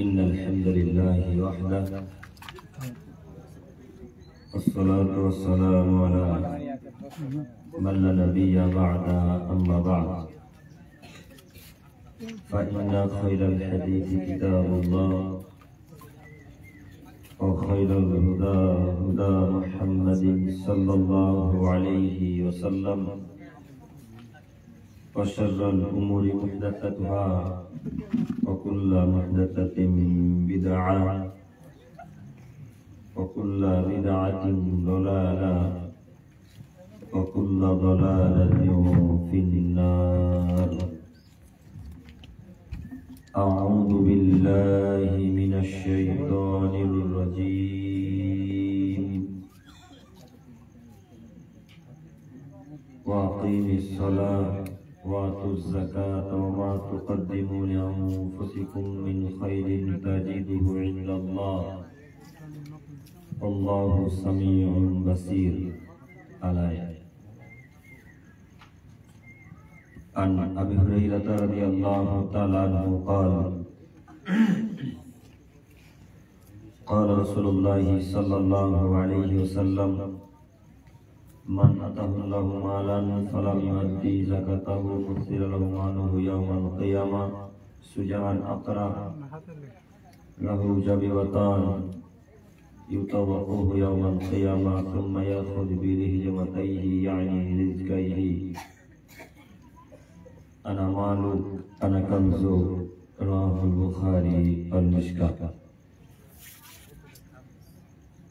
إن الحمد لله وحده والصلاة والسلام على من لا نبي بعد أما بعد فإن خير الحديث كتاب الله وخير الهدى هدى محمد صلى الله عليه وسلم وشر الأمور محدثاتها وكل محدثة بدعة وكل بدعة ضلالة وكل ضلالة في النار. أعوذ بالله من الشيطان الرجيم. وأقيم الصلاة وآتوا الزكاة وما تقدموا لأنفسكم من خير تجده عند الله والله سميع بصير. الآية. عن أبي هريرة رضي الله تعالى عنه قال قال رسول الله صلى الله عليه وسلم من أتاه الله مالا فلم يؤدي زكاته مثل له ماله يوم القيامة سجعا أقرع له جبوتان يطوقه يوم القيامة ثم يأخذ برهجمتيه يعني رزقيه أنا مال أنا كنز. رواه البخاري المشكاة.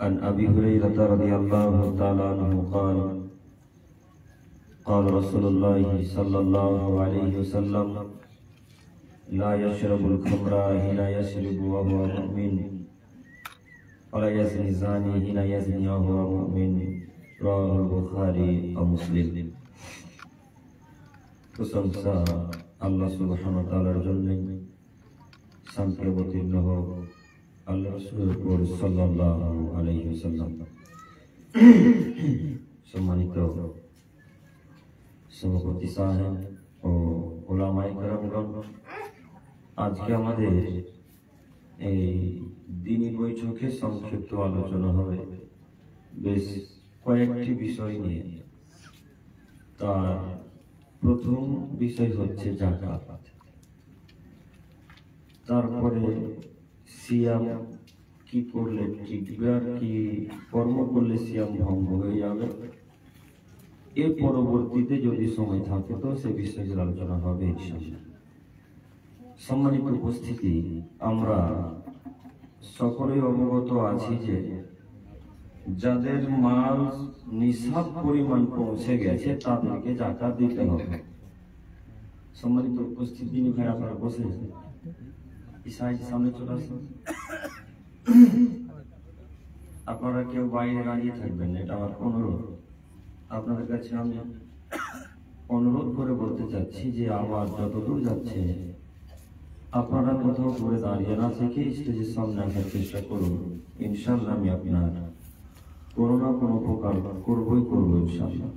عن أبي هريرة رضي الله تعالى عنه قال قال رسول الله صلى الله عليه وسلم لا يشرب الخمر حين يشرب وهو مؤمن ولا يزني الزاني حين يزني وهو مؤمن. رواه البخاري ومسلم. প্রশংসা আল্লাহ সুবহানাহু ওয়া তাআলার জন্য, শান্তি অবতীর্ণ হোক আল্লাহ রাসূলের উপর সাল্লাল্লাহু আলাইহি ওয়াসাল্লাম। সম্মানিত সভাপতি সাহেব ও উলামায়ে কেরামগণ, আজকে আমাদের এই দ্বীনি বৈঠকে সংক্ষিপ্ত আলোচনা হবে বেশ কয়েকটি বিষয় নিয়ে। তার প্রথম বিষয় হচ্ছে যাকাত, তারপরে সিয়াম কি করলে টিকবে আর কি কর্ম করলে সিয়াম ভঙ্গ হয়ে যাবে, এর পরবর্তীতে যদি সময় থাকে তো সে বিষয়ে আলোচনা হবে ইনশাআল্লাহ। সম্মানিত উপস্থিতি, আমরা সকলেই অবগত আছি যে যাদের মাল নিসাব পরিমাণ পৌঁছে গেছে তাদেরকে যাকাত দিতে হবে। সম্মানিত উপস্থিতি, ভাই আপনারা বসে সামনে চলে আসুন। আপনারা কেউ বাইরে দাঁড়িয়ে থাকবেন না, এটা আমার অনুরোধ। আপনাদের কাছে আমি অনুরোধ করে বলতে চাচ্ছি যে আওয়াজ যতদূর যাচ্ছে আপনারা কোথাও করে দাঁড়িয়ে না থেকে স্টেজের সামনে আসার চেষ্টা করুন। ইনশাআল্লাহ আমি আপনার কোনো না কোনো উপকার করবই করবো ইনশাআল্লাহ।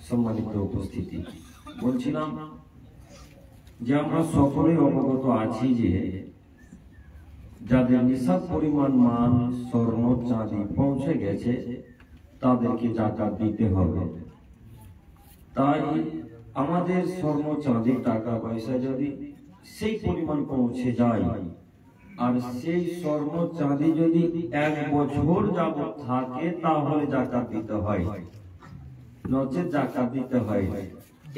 সম্মানিত উপস্থিতি, বলছিলাম যে আমরা সকলেই অবগত আছি যে যাদের নিসাব পরিমাণ মাল স্বর্ণ চাঁদি পৌঁছে গেছে তাদেরকে যাকাত দিতে হবে। তাই আমাদের স্বর্ণ চাঁদি টাকা পয়সা যদি সেই পরিমাণ পৌঁছে যায় আর সেই স্বর্ণ চাঁদি যদি 1 বছর যাবত থাকে তাহলে যাকাত দিতে হয়, নচেৎ যাকাত দিতে হয়।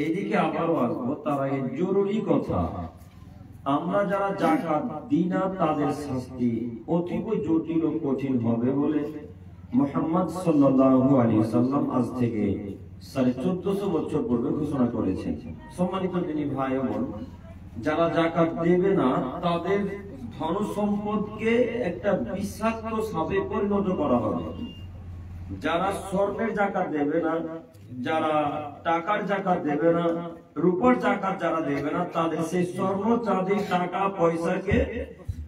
এদিকে আবারও আসবো, তারা এই জরুরি কথা, আমরা যারা যাকাত দিই না তাদের শাস্তি অতীব জটিল ও কঠিন হবে বলে মুহাম্মদ সাল্লাল্লাহু আলাইহি ওয়াসাল্লাম আজ থেকে 1450 বছর পূর্বে ঘোষণা করেছেন। সম্মানিত দিনী ভাই ও বোন, যারা যাকাত দেবে না তাদের ধন সম্পদকে একটা বিষাক্ত সাপে পরিণত করা হবে। যারা স্বর্ণের যাকাত দেবে না, যারা টাকার যাকাত দেবে না, রূপার যাকাত যারা দেবে না, তাদের সেই স্বর্ণ চাঁদি টাকা পয়সাকে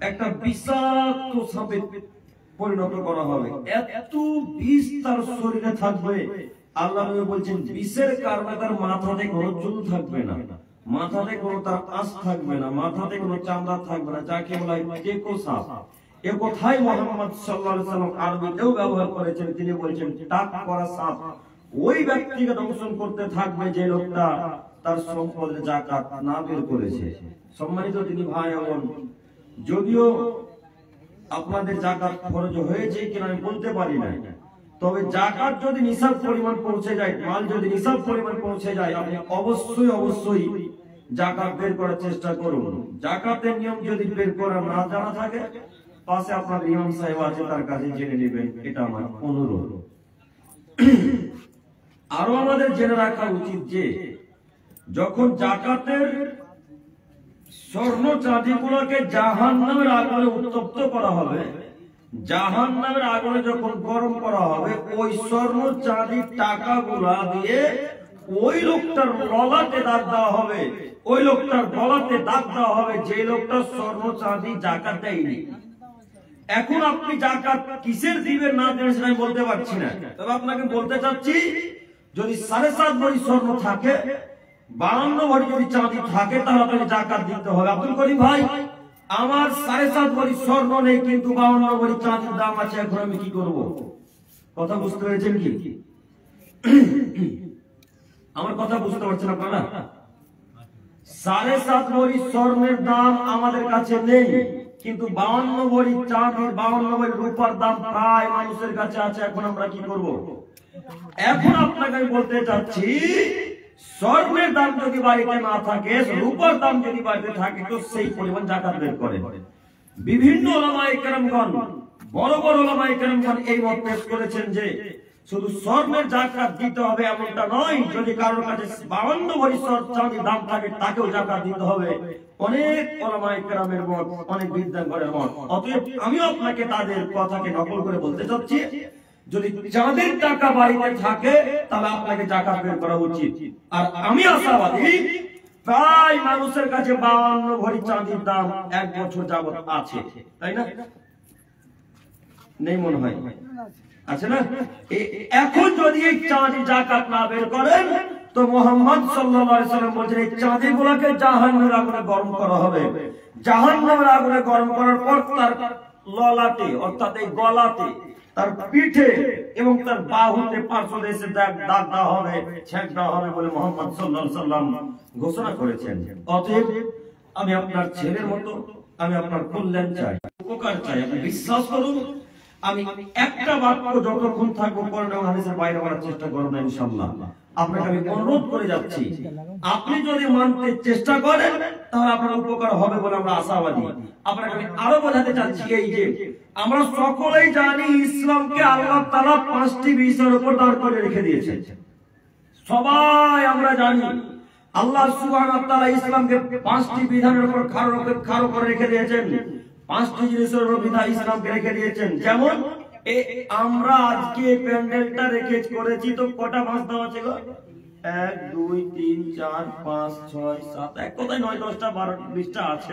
একটা বিষাক্ত সাপে পরিণত করা হবে। এত বিষ তার শরীরে থাকবে, আল্লাহ নবী বলছেন বিষের কারণে তার মাথাতে কোনো চুল থাকবে না, মাথাতে কোনো তার আঁশ থাকবে না, মাথাতে কোনো চামড়া থাকবে না, যাকে বলা হয় টেকো সাপ। এ কথাই মুহাম্মদ সাল্লাল্লাহু আলাইহি ওয়াসাল্লাম আরবিতেও ব্যবহার করেছেন। তিনি বলেছেন টাক করা সাপ ওই ব্যক্তিকে দংশন করতে থাকবে যে লোকটা তার সম্পদের যাকাত না বের করেছে। সম্মানিত তিনি ভাই বোন, যদিও আপনাদের যাকাত ফরজ হয়েছে কিনা আমি বলতে পারি না, তবে যাকাত যদি নিসাব পরিমাণ পৌঁছে যায়, মাল যদি নিসাব পরিমাণ পৌঁছে যায়, আপনি অবশ্যই যাকাত বের করার চেষ্টা করুন। যাকাতের নিয়ম যদি বের করা না জানা থাকে, পাশে আপনার ইমাম সাহেব আছে, তার কাছে জেনে নেবেন, এটা আমার অনুরোধ। আরো আমাদের জেনে রাখা উচিত যে যখন যাকাতের স্বর্ণ চাঁদি গুলোকে জাহান্নামের আগুনে উত্তপ্ত করা হবে, জাহান্নামের আগুনে যখন গরম করা হবে, ওই স্বর্ণ চাঁদি টাকাগুলা দিয়ে ওই লোকটার গলাতে দাগ দেওয়া হবে, ওই লোকটার গলাতে দাগ দেওয়া হবে যে লোকটা স্বর্ণ চাঁদি যাকাত দেয়নি। এখন আপনি যাকাত কিসের দিবেন না দেবেন সেটা আমি বলতে পারছি না, তবে আপনাকে বলতে চাচ্ছি যদি 7.5 ভরি স্বর্ণ থাকে, 52 ভরি যদি চাঁদি থাকে, তাহলে আপনাকে যাকাত দিতে হবে। আব্দুল করিম ভাই, আমার 7.5 ভরি স্বর্ণ নেই, কিন্তু 52 ভরি চাঁদির দাম আছে, এখন আমি কি করব? কথা বুঝতে পেরেছেন কি? আমার কথা বুঝতে পারছেন আপনারা? 7.5 ভরি স্বর্ণের দাম আমাদের কাছে নেই, কিন্তু 52 ভরি চাঁদির, 52 ভরি রূপার দাম প্রায় মানুষের কাছে আছে। এখন আমরা কি করব? এখন আপনাকে আমি বলতে চাচ্ছি, স্বর্ণের দাম যদি বাড়িতে না থাকে, রূপার দাম যদি বাড়িতে থাকে, তো সেই পরিমাণ যাকাত বের করেন। বিভিন্ন উলামায়ে কেরামগণ, বড় বড় উলামায়ে কেরামগণ এই মত পেশ করেছেন যে শুধু স্বর্ণের যাকাত দিতে হবে এমনটা নয়, যদি কারোর কাছে 52 ভরি চাঁদির দাম থাকে, তাকেও যাকাত দিতে হবে। অনেক উলামায়ে কেরামের মত, অনেক বিদ্বানগণের মত। অতএব আমি আপনাকে তাদের কথাকে নকল করে বলতে চাচ্ছি, যদি চাঁদের টাকা বাড়িতে থাকে, তাহলে আপনাকে যাকাত বের করা উচিত। আর আমি আশাবাদী, প্রায় মানুষের কাছে 52 ভরি চাঁদির দাম 1 বছর যাবত আছে, তাই না? নেই মনে হয়, আছে না? এখন যদি এই চাঁদি যাকাত না বের করেন, তো মুহাম্মদ সাল্লাল্লাহু আলাইহি ওয়াসাল্লাম বলেছেন এই চাঁদি গুলোকে জাহান্নামের আগুনে গরম করা হবে। জাহান্নামের আগুনে গরম করার পর তার ললাটে, অর্থাৎ এই গলাতে, তার পিঠে এবং তার বাহুতে, পার্শ্বদেশে এসে দাগ দেওয়া হবে, ছেঁক দেওয়া হবে বলে মুহাম্মদ সাল্লাল্লাহু আলাইহি ওয়াসাল্লাম ঘোষণা করেছেন। অতএব আমি আপনার ছেলের মতো, আমি আপনার কল্যাণ চাই, উপকার চাই। আপনি বিশ্বাস করুন, আমি একটা বাক্য যতক্ষণ থাকবো কোরআন এবং হাদিসের বাইরে করার চেষ্টা করব না ইনশাআল্লাহ। আপনাকে আমি অনুরোধ করে যাচ্ছি, আপনি যদি মানতে চেষ্টা করেন, তাহলে আপনার উপকার হবে বলে আমরা আশাবাদী। আপনাকে আমি আরো বোঝাতে চাচ্ছি, এই যে আমরা সকলেই জানি ইসলামকে আল্লাহ তাআলা 5টি বিষয়ের উপর দাঁড় করে রেখে দিয়েছেন। সবাই আমরা জানি আল্লাহ সুবহানাহু ওয়া তাআলা ইসলামকে 5টি বিধানের উপর খাড়া করে রেখে দিয়েছেন। 5টি জিনিসের উপর বিধান ইসলামকে রেখে দিয়েছেন। যেমন আমরা আজকে প্যান্ডেলটা রেখে করেছি, তো কটা বাঁশ দেওয়া ছিল? 1 2 3 4 5 6 7, এক কথায় 9 10টা 12 20টা আছে।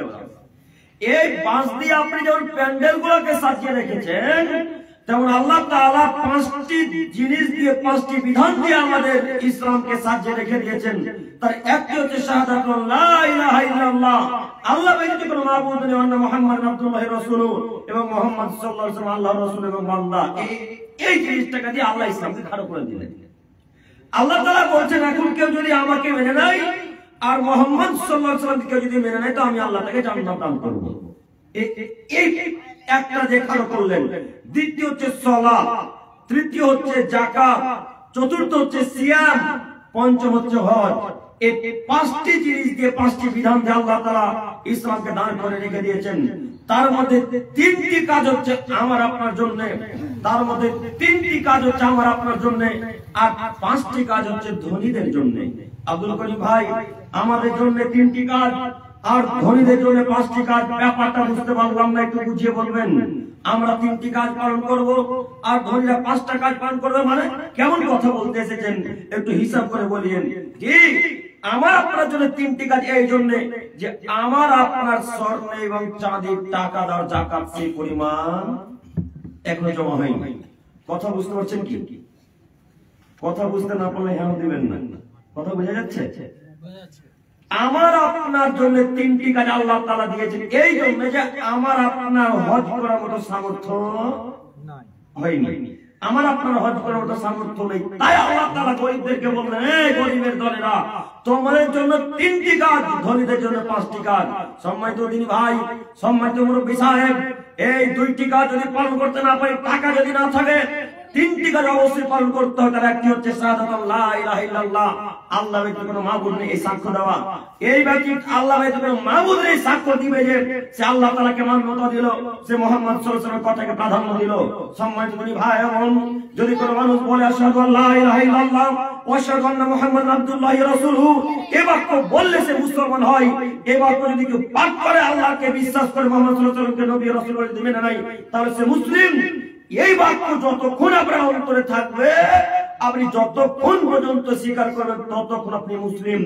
এই বাঁশ দিয়ে আপনি যখন প্যান্ডেল গুলোকে সাজিয়ে রেখেছেন, তেমন আল্লাহ তাআলা 5টি জিনিস দিয়ে, 5টি বিধান দিয়ে আমাদের ইসলামকে সাজিয়ে রেখে দিয়েছেন। তার একটি হচ্ছে শাহাদাতু লা ইলাহা ইল্লাল্লাহ, আল্লাহ ব্যতীত কোনো মাবুদ নেই, ওয়া মুহাম্মাদুর রাসূলুল্লাহ রাসূলুহু, এবং মুহাম্মদ সাল্লাল্লাহু আলাইহি ওয়াসাল্লাম আল্লাহর রাসূল এবং বান্দা। এই জিনিসটাকে দিয়ে আল্লাহ ইসলামকে খাড়া করে দিলেন। আল্লাহ তাআলা বলছেন, এখন কেউ যদি আমাকে মেনে নেয় আর মুহাম্মদ সাল্লাল্লাহু আলাইহি ওয়াসাল্লামকে কেউ যদি মেনে নেয়, তো আমি আল্লাহ তাকে জান্নাত দান করব। এই একটা যে খাড়া করলেন। দ্বিতীয় হচ্ছে সালাত, তৃতীয় হচ্ছে যাকাত, চতুর্থ হচ্ছে সিয়াম, পঞ্চম হচ্ছে হজ। এই 5টি জিনিস দিয়ে, 5টি বিধান দিয়ে আল্লাহ তাআলা ইসলামকে দান করে রেখে দিয়েছেন। তার মধ্যে 3টি কাজ হচ্ছে আমার আপনার জন্য, তার মধ্যে 3টি কাজ হচ্ছে আমার আপনার জন্য, আর 5টি কাজ হচ্ছে ধনীদের জন্য। আব্দুল করিম ভাই, আমাদের জন্য 3টি কাজ আর ধনীদের জন্য 5টি কাজ। ব্যাপারটা বুঝতে পারলাম না, একটু বুঝিয়ে বলবেন। আমরা 3টি কাজ পালন করব আর ধনীরা 5টা কাজ পালন করবে, মানে কেমন কথা বলতে এসেছেন? একটু হিসাব করে বলিয়েন। জি, আমার আপনার জন্য 3টি কাজ এই জন্য যে আমার আপনার স্বর্ণ এবং চাঁদির টাকা দেওয়ার যাকাত সেই পরিমাণ এখনো জমা হয়নি। কথা বুঝতে পারছেন কি? কথা বুঝতে না পারলে হ্যাঁ দিবেন না। কথা বোঝা যাচ্ছে? আমার আপনার জন্য তিনটি কাজ আল্লাহ তাআলা দিয়েছেন, এই জন্য যে আমার আপনার হজ করার মতো সামর্থ্য হয়নি, আমার আপনার হজ করার মতো সামর্থ্য নেই। তাই আল্লাহ তাআলা গরিবদেরকে বললেন, এই গরিবের দলেরা, তোমাদের জন্য তিনটি কাজ, ধনীদের জন্য পাঁচটি কাজ। সম্মানিত দিনী ভাই, সম্মানিত মুরব্বী সাহেব, এই দুইটি কাজ যদি পালন করতে না পারি, টাকা যদি না থাকে, তিনটি কাজ অবশ্যই পালন করতে হবে। তার একটি হচ্ছে শাহাদাত লা ইলাহা ইল্লাল্লাহ, আল্লাহ ব্যতীত কোনো মাবুদ নেই, এই সাক্ষ্য দেওয়া। এই ব্যক্তি আল্লাহ ব্যতীত কোনো মাবুদ নেই সাক্ষ্য দিবে যে সে আল্লাহ তাআলাকে মান্যতা দিল, সে মুহাম্মদ সাল্লাল্লাহু আলাইহি ওয়াসাল্লামের কথাকে প্রাধান্য দিল। সম্মানিত দিনী ভাই, এমন যদি কোনো মানুষ বলে আশহাদু আল্লা ইলাহা ইল্লাল্লাহ ওয়া আশহাদু আন্না মুহাম্মাদান আবদুল্লাহি ওয়া রাসূলুহু, এই বাক্য বললে সে মুসলমান হয়। এই বাক্য যদি কেউ পাঠ করে, আল্লাহকে বিশ্বাস করে, মুহাম্মদ সাল্লাল্লাহু আলাইহি ওয়াসাল্লামকে নবী রাসূল বলে মেনে নেয়, তাহলে সে মুসলিম। এই বাক্য যতক্ষণ আপনার অন্তরে থাকবে, আপনি যতক্ষণ পর্যন্ত স্বীকার করবেন, ততক্ষণ আপনি মুসলিম।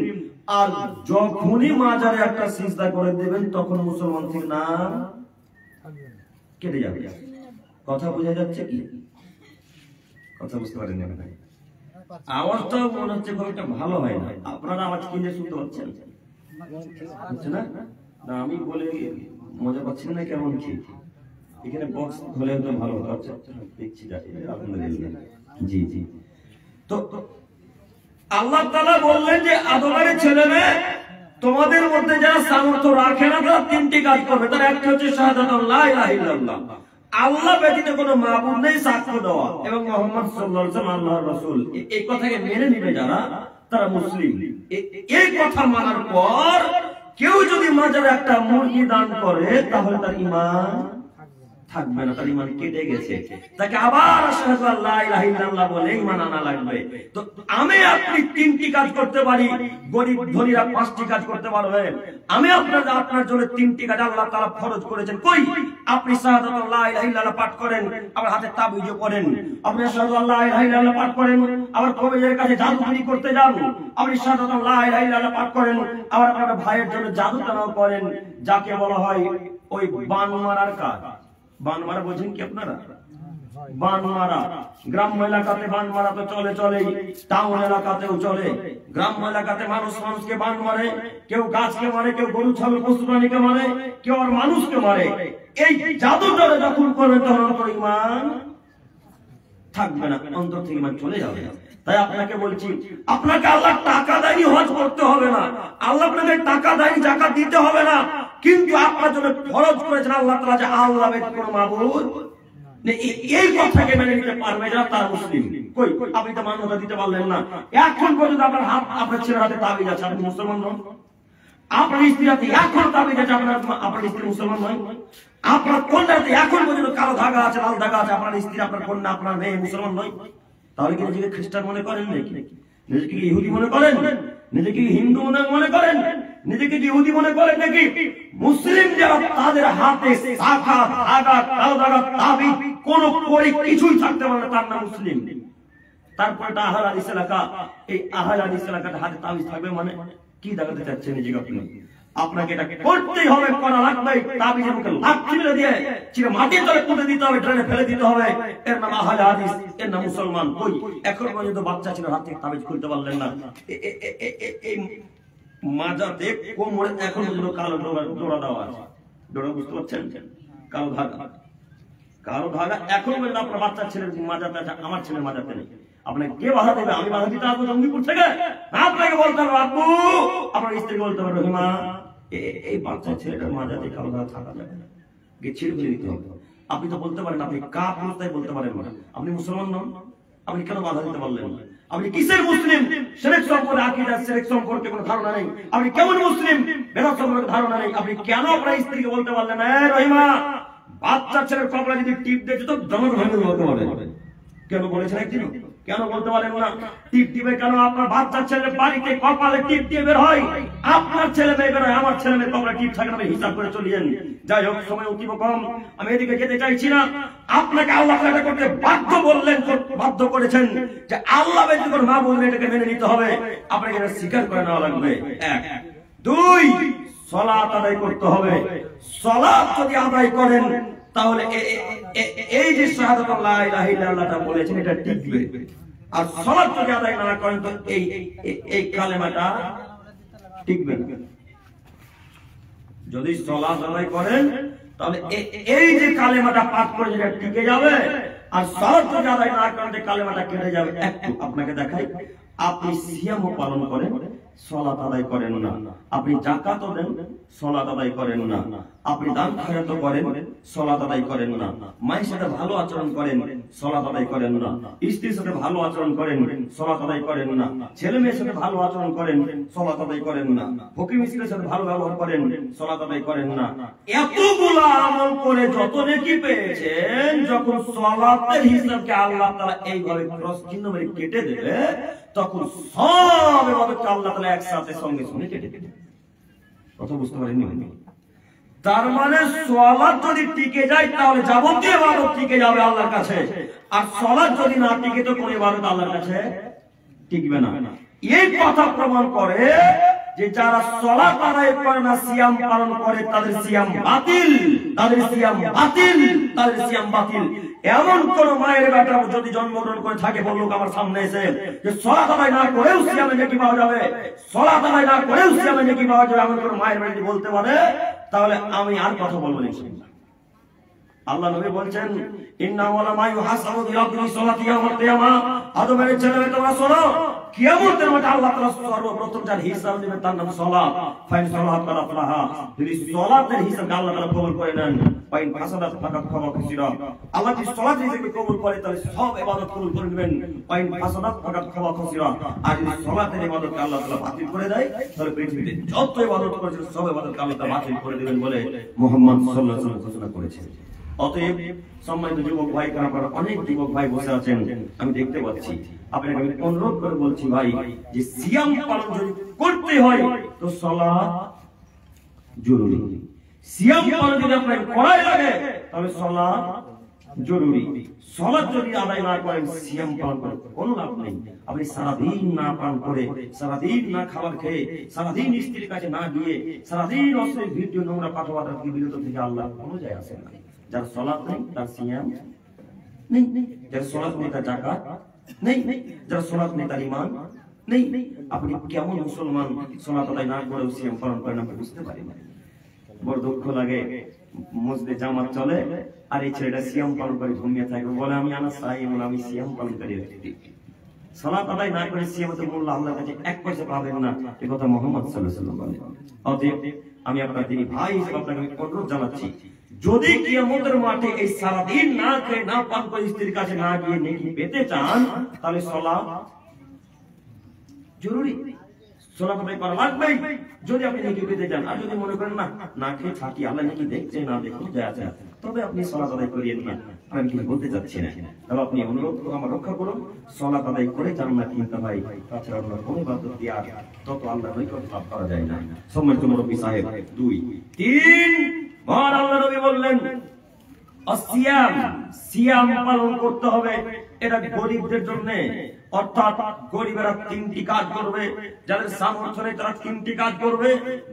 আর যখনই মাজারে একটা সিজদা করে দেবেন, তখন মুসলমান থেকে নাম কেটে যাবে। কথা বোঝা যাচ্ছে কি? কথা বুঝতে পারেন না? আওয়াজটাও মনে হচ্ছে খুব একটা ভালো হয় না। আপনারা আওয়াজ কিনে শুনতে পাচ্ছেন? হচ্ছে না? না আমি বলে মজা পাচ্ছেন না? কেমন কি এখানে বক্স হলে তো ভালো হতো। আচ্ছা দেখছি, আলহামদুলিল্লাহ। জি জি। তো আল্লাহ তাআলা বললেন যে আদমের ছেলেমেয়ে, তোমাদের মধ্যে যারা সামর্থ্য রাখে না, তারা তিনটি কাজ করবে। তার একটি হচ্ছে শাহাদাত লা ইলাহা ইল্লাল্লাহ, আল্লাহ ব্যতীত কোনো মাবুদ নেই, সাক্ষ্য দেওয়া, এবং মুহাম্মদ সাল্লাল্লাহু আলাইহি ওয়াসাল্লাম আল্লাহর রাসূল। এই কথাকে মেনে নিবে যারা, তারা মুসলিম। এই কথা মানার পর কেউ যদি মাজারে একটা মুরগি দান করে, তাহলে তার ঈমান থাকবে না, তার ঈমান কেটে গেছে। তাকে আবার আশহাদু আল্লা ইলাহা ইল্লাল্লাহ বলে ঈমান আনা লাগবে। তো আমি আপনি তিনটি কাজ করতে পারি, গরিব ধনীরা পাঁচটি কাজ করতে পারবে। আমি আপনার জন্য তিনটি কাজ আল্লাহ তাআলা ফরজ করেছেন। কই? আপনি শাহাদাত লা ইলাহা ইল্লাল্লাহ পাঠ করেন, আবার হাতে তাবিজও করেন। আপনি শাহাদাত লা ইলাহা ইল্লাল্লাহ পাঠ করেন, আবার কবিরের কাছে জাদুগিরি করতে যান। আপনি শাহাদাত লা ইলাহা ইল্লাল্লাহ পাঠ করেন, আবার আপনার ভাইয়ের জন্য জাদুটনাও করেন, যাকে বলা হয় ওই বান মারার কাজ। বান মারা বোঝেন কি আপনারা? বান মারা গ্রাম্য এলাকাতে বান মারা তো চলে, টাউন এলাকাতেও চলে। গ্রাম্য এলাকাতে মানুষকে বান মারে, কেউ গাছকে মারে, কেউ গরু ছাগল পশু প্রাণীকে মারে, কেউ আর মানুষকে মারে। এই জাদুটা যখন করবে, তখন অন্তর ঈমান থাকবে না, অন্তর থেকে ঈমান চলে যাবে। তাই আপনাকে বলছি, আপনাকে আল্লাহ টাকা দেয়নি হজ করতে হবে না, আল্লাহ আপনাকে টাকা দেয়নি জাকাত দিতে হবে না, কিন্তু আপনার জন্য ফরজ করেছেন আল্লাহ তাআলা যে আল্লাহ ব্যতীত কোনো মাবুদ নেই। এই কথাকে মেনে নিতে পারবে যারা, তারা মুসলিম। কই? আপনি তো মান্যতা দিতে পারলেন না। এখন পর্যন্ত আপনার হাত, আপনার ছেলের হাতে তাবিজ আছে, আপনি মুসলমান নন। আপনার স্ত্রীর হাতে এখন তাবিজ আছে, আপনার স্ত্রী মুসলমান নয়। আপনার কন্যাতে এখন পর্যন্ত কালো ধাগা আছে, লাল ধাগা আছে, আপনার স্ত্রী, আপনার কন্যা, আপনার মেয়ে মুসলমান নয়। তাহলে কি নিজেকে খ্রিস্টান মনে করেন নাকি? নিজেকে ইহুদি মনে করেন? নিজেকে হিন্দু মনে করেন? নিজেকে ইহুদি মনে করেন নাকি? মুসলিম যারা, তাদের হাতে শাখা, ধাগা, কালো ধাগা, তাবিজ, কোন কড়ি কিছুই থাকতে পারে না, তার নাম মুসলিম। তারপরে আহলে হাদিস এলাকা, এই আহলে হাদিস এলাকাতে হাতে তাবিজ থাকবে মানে কি দেখাতে চাচ্ছেন নিজেকে আপনি? আপনাকে এটা করতেই হবে, করা লাগবে। তাবিজের মুখে লাথি মেরে দিয়ে চিরে মাটির তলে পুঁতে দিতে হবে, ড্রেনে ফেলে দিতে হবে। এর নাম আহলে হাদিস, এর নাম মুসলমান। কই? এখন পর্যন্ত বাচ্চা ছিল, হাত থেকে তাবিজ খুলতে পারলেন না। এই মাজাতে কোমরে এখন পর্যন্ত কালো ডোরা দেওয়া আছে। ডোরা বুঝতে পারছেন? কালো ধাগা এখন পর্যন্ত আপনার বাচ্চা ছেলের মাজাতে আছে, আমার ছেলের মাজাতে নেই। আপনাকে কে বাধা দেবে? আমি বাধা দিতে আসবো জঙ্গিপুর থেকে? আপনাকে বলতে হবে আব্বু, আপনার স্ত্রীকে বলতে হবে রহিমা, এই বাচ্চা ছেলেটার মাজাতে কালো ধাগা থাকা যাবে না, ছিঁড়ে ফেলে দিতে হবে। আপনি তো বলতে পারেন, আপনি কাফির, তাই বলতে পারেন না। আপনি মুসলমান নন, আপনি কেন বাধা দিতে পারলেন না? আপনি কিসের মুসলিম? শিরক সম্পর্কে, আকীদা শিরক সম্পর্কে কোনো ধারণা নেই। আপনি কেমন মুসলিম? বেদাত সম্পর্কে ধারণা নেই। আপনি কেন আপনার স্ত্রীকে বলতে পারলেন না, এই রহিমা, বাচ্চা ছেলের কপালে যদি টিপ দিয়েছে তো জনক ভাঙে বলতে পারেন? কেন বলেছেন একদিন? কেন বলতে পারেন না? টিপ দিবে কেন? আপনার বাচ্চা ছেলের বাড়িতে কপালে টিপ দিয়ে বের হয়, আপনার ছেলে মেয়ে বের হয়, আমার ছেলে মেয়ের কপালে টিপ থাকে না, হিসাব করে চলিয়েন। যাই হোক, সময় অতীব কম, আমি এদিকে যেতে চাইছি না। আপনাকে আল্লাহ এটা করতে বাধ্য বললেন, বাধ্য করেছেন যে আল্লাহ ব্যতীত কোনো মাবুদ নেই, এটাকে মেনে নিতে হবে। আপনাকে এটা স্বীকার করে নেওয়া লাগবে। এক। দুই, সালাত আদায় করতে হবে। সালাত যদি আদায় করেন, তাহলে এই যে শাহাদাত লা ইলাহা ইল্লাল্লাহটা বলেছেন, এটা টিকবে। আর সালাত যদি আদায় না করেন, তো এই কালেমাটা টিকবে না। যদি সালাত আদায় করেন তাহলে এই যে কালেমাটা পাঠ করে যেটা টিকে যাবে, আর সালাত যদি আদায় না করেন যে কালেমাটা কেটে যাবে। একটু আপনাকে দেখাই, আপনি সিয়ামও পালন করেন, সালাত আদায় করেন না। আপনি যাকাতও দেন, সালাত আদায় করেন না। আপনি দান খয়রাতও করেন, সালাত আদায় করেন না। মায়ের সাথে ভালো আচরণ করেন, সালাত আদায় করেন না। স্ত্রীর সাথে ভালো আচরণ করেন, সালাত আদায় করেন না। ছেলে মেয়ের সাথে ভালো আচরণ করেন, সালাত আদায় করেন না। ফকির মিসকিনের সাথে ভালো ব্যবহার করেন, সালাত আদায় করেন না। এতগুলো আমল করে যত নেকি পেয়েছেন, যখন সালাতের হিসাবকে আল্লাহ তাআলা এইভাবে ক্রস চিহ্ন মেরে কেটে দেবে, তখন সব ইবাদতকে আল্লাহ তাআলা একসাথে সঙ্গে সঙ্গে কেটে দেবে। কথা বুঝতে পারেননি? তার মানে সালাত যদি টিকে যায় তাহলে যাবতীয় ইবাদত টিকে যাবে আল্লাহর কাছে, আর সালাত যদি না টিকে তো কোন ইবাদত আল্লাহর কাছে টিকবে না। এই কথা প্রমাণ করে যে যারা সালাত আদায় করে না, সিয়াম পালন করে, তাদের সিয়াম বাতিল, তাদের সিয়াম বাতিল, তাদের সিয়াম বাতিল। এমন কোন মায়ের বেটা যদি জন্মগ্রহণ করে থাকে, বলুক আমার সামনে এসে যে সালাত আদায় না করেও সিয়ামে নেকি পাওয়া যাবে, সালাত আদায় না করেও সিয়ামে নেকি পাওয়া যাবে, এমন কোন মায়ের বেটা বলতে পারে, তাহলে আমি আর কথা বলবো না ইনশাআল্লাহ। আল্লাহ নবী বলেন, ইন্না ওয়ালা মা ইউহাসাবু বিআবদি সালাতি ইয়াউমাল কিয়ামা। আদমের ছেলে তোমরা শোনো, কিয়ামতের মাঠে আল্লাহ তাআলা সর্বপ্রথম যার হিসাব নেবেন তার নাম সালাত। ফাইন সালাত ফালাহা, যদি সালাতের হিসাব আল্লাহ তাআলা কবুল করে নেন, ফাইন ফাসাদাত ফাকাত খাওয়া খুশিরা। আল্লাহ যদি সালাতের হিসাব কবুল করে তাহলে সব ইবাদত কবুল করে নেবেন, ফাইন ফাসাদাত ফাকাত খাওয়া খুশিরা। আর যদি সালাতের ইবাদতকে আল্লাহ তাআলা বাতিল করে দেয়, তাহলে পৃথিবীতে যত ইবাদত করেছেন সব ইবাদতকে আল্লাহ তাআলা বাতিল করে দিবেন বলে মুহাম্মদ সাল্লাল্লাহু আলাইহি ওয়াসাল্লাম ঘোষণা করেছেন। অতএব সম্মানিত যুবক ভাই, আপনারা অনেক যুবক ভাই বসে আছেন, আমি দেখতে পাচ্ছি। আপনাকে আমি অনুরোধ করে বলছি ভাই, যে সিয়াম পালন যদি করতে হয় তো সালাত জরুরি। সিয়াম পালন যদি আপনাকে করাই লাগে তাহলে সালাত জরুরি। সালাত যদি আদায় না করেন, সিয়াম পালন করে কোনো লাভ নেই। আপনি সারাদিন না পালন করে, সারাদিন না খাবার খেয়ে, সারাদিন স্ত্রীর কাছে না গিয়ে, সারাদিন অশ্লীল ভিডিও নোংরা কথাবার্তা বিরত থেকে আল্লাহ কোনো যায় আসে না। যার সালাত নেই তার সিয়াম নেই, যার সালাত নেই তার যাকাত নেই, যার সালাত নেই তার ঈমান নেই। আপনি কেমন মুসলমান সালাত আদায় না করে সিয়াম পালন করেন, আপনি বুঝতে পারেন না। বড় দুঃখ লাগে, মসজিদে জামাত চলে আর এই ছেলেটা সিয়াম পালন করে ঘুমিয়ে থাকে, বলে আমি আনা সাইম, আমি সিয়াম পালন করি। সালাত আদায় না করে সিয়ামের মূল্য আল্লাহর কাছে 1 পয়সা পাবেন না, এই কথা মুহাম্মদ সাল্লাল্লাহু আলাইহি ওয়াসাল্লাম বলেন। অতএব আমি আপনার দিনী ভাই হিসেবে আপনাকে অনুরোধ জানাচ্ছি, যদি কিয়ামতের মাঠে এই সারাদিন না খেয়ে না পান করে স্ত্রীর কাছে না গিয়ে নেকি পেতে চান, তাহলে সালাত জরুরি। সালাত আদায় করা লাগবে যদি আপনি নেকি পেতে চান। আর যদি মনে করেন না না খেয়ে থাকি, আল্লাহ নাকি দেখছে না দেখুন যায় আছে, তবে আপনি সালাত আদায় করিয়েন না। আমি কিছু বলতে চাচ্ছি না, তবে আপনি অনুরোধ করে আমার রক্ষা করুন, সালাত আদায় করে জান্নাত কিনতে ভাই। তাছাড়া আপনার কোনো ইবাদত দিয়ে তত আল্লাহর নৈকট্য লাভ করা যায় না। সম্মানিত মুরব্বী সাহেব, 2 3 মহান আল্লাহ নবী বললেন, আসিয়াম, সিয়াম পালন করতে হবে। এটা গরিবদের জন্য, অর্থাৎ গরিবেরা 3টি কাজ করবে, যাদের সামর্থ্য নেই তারা 3টি কাজ করবে,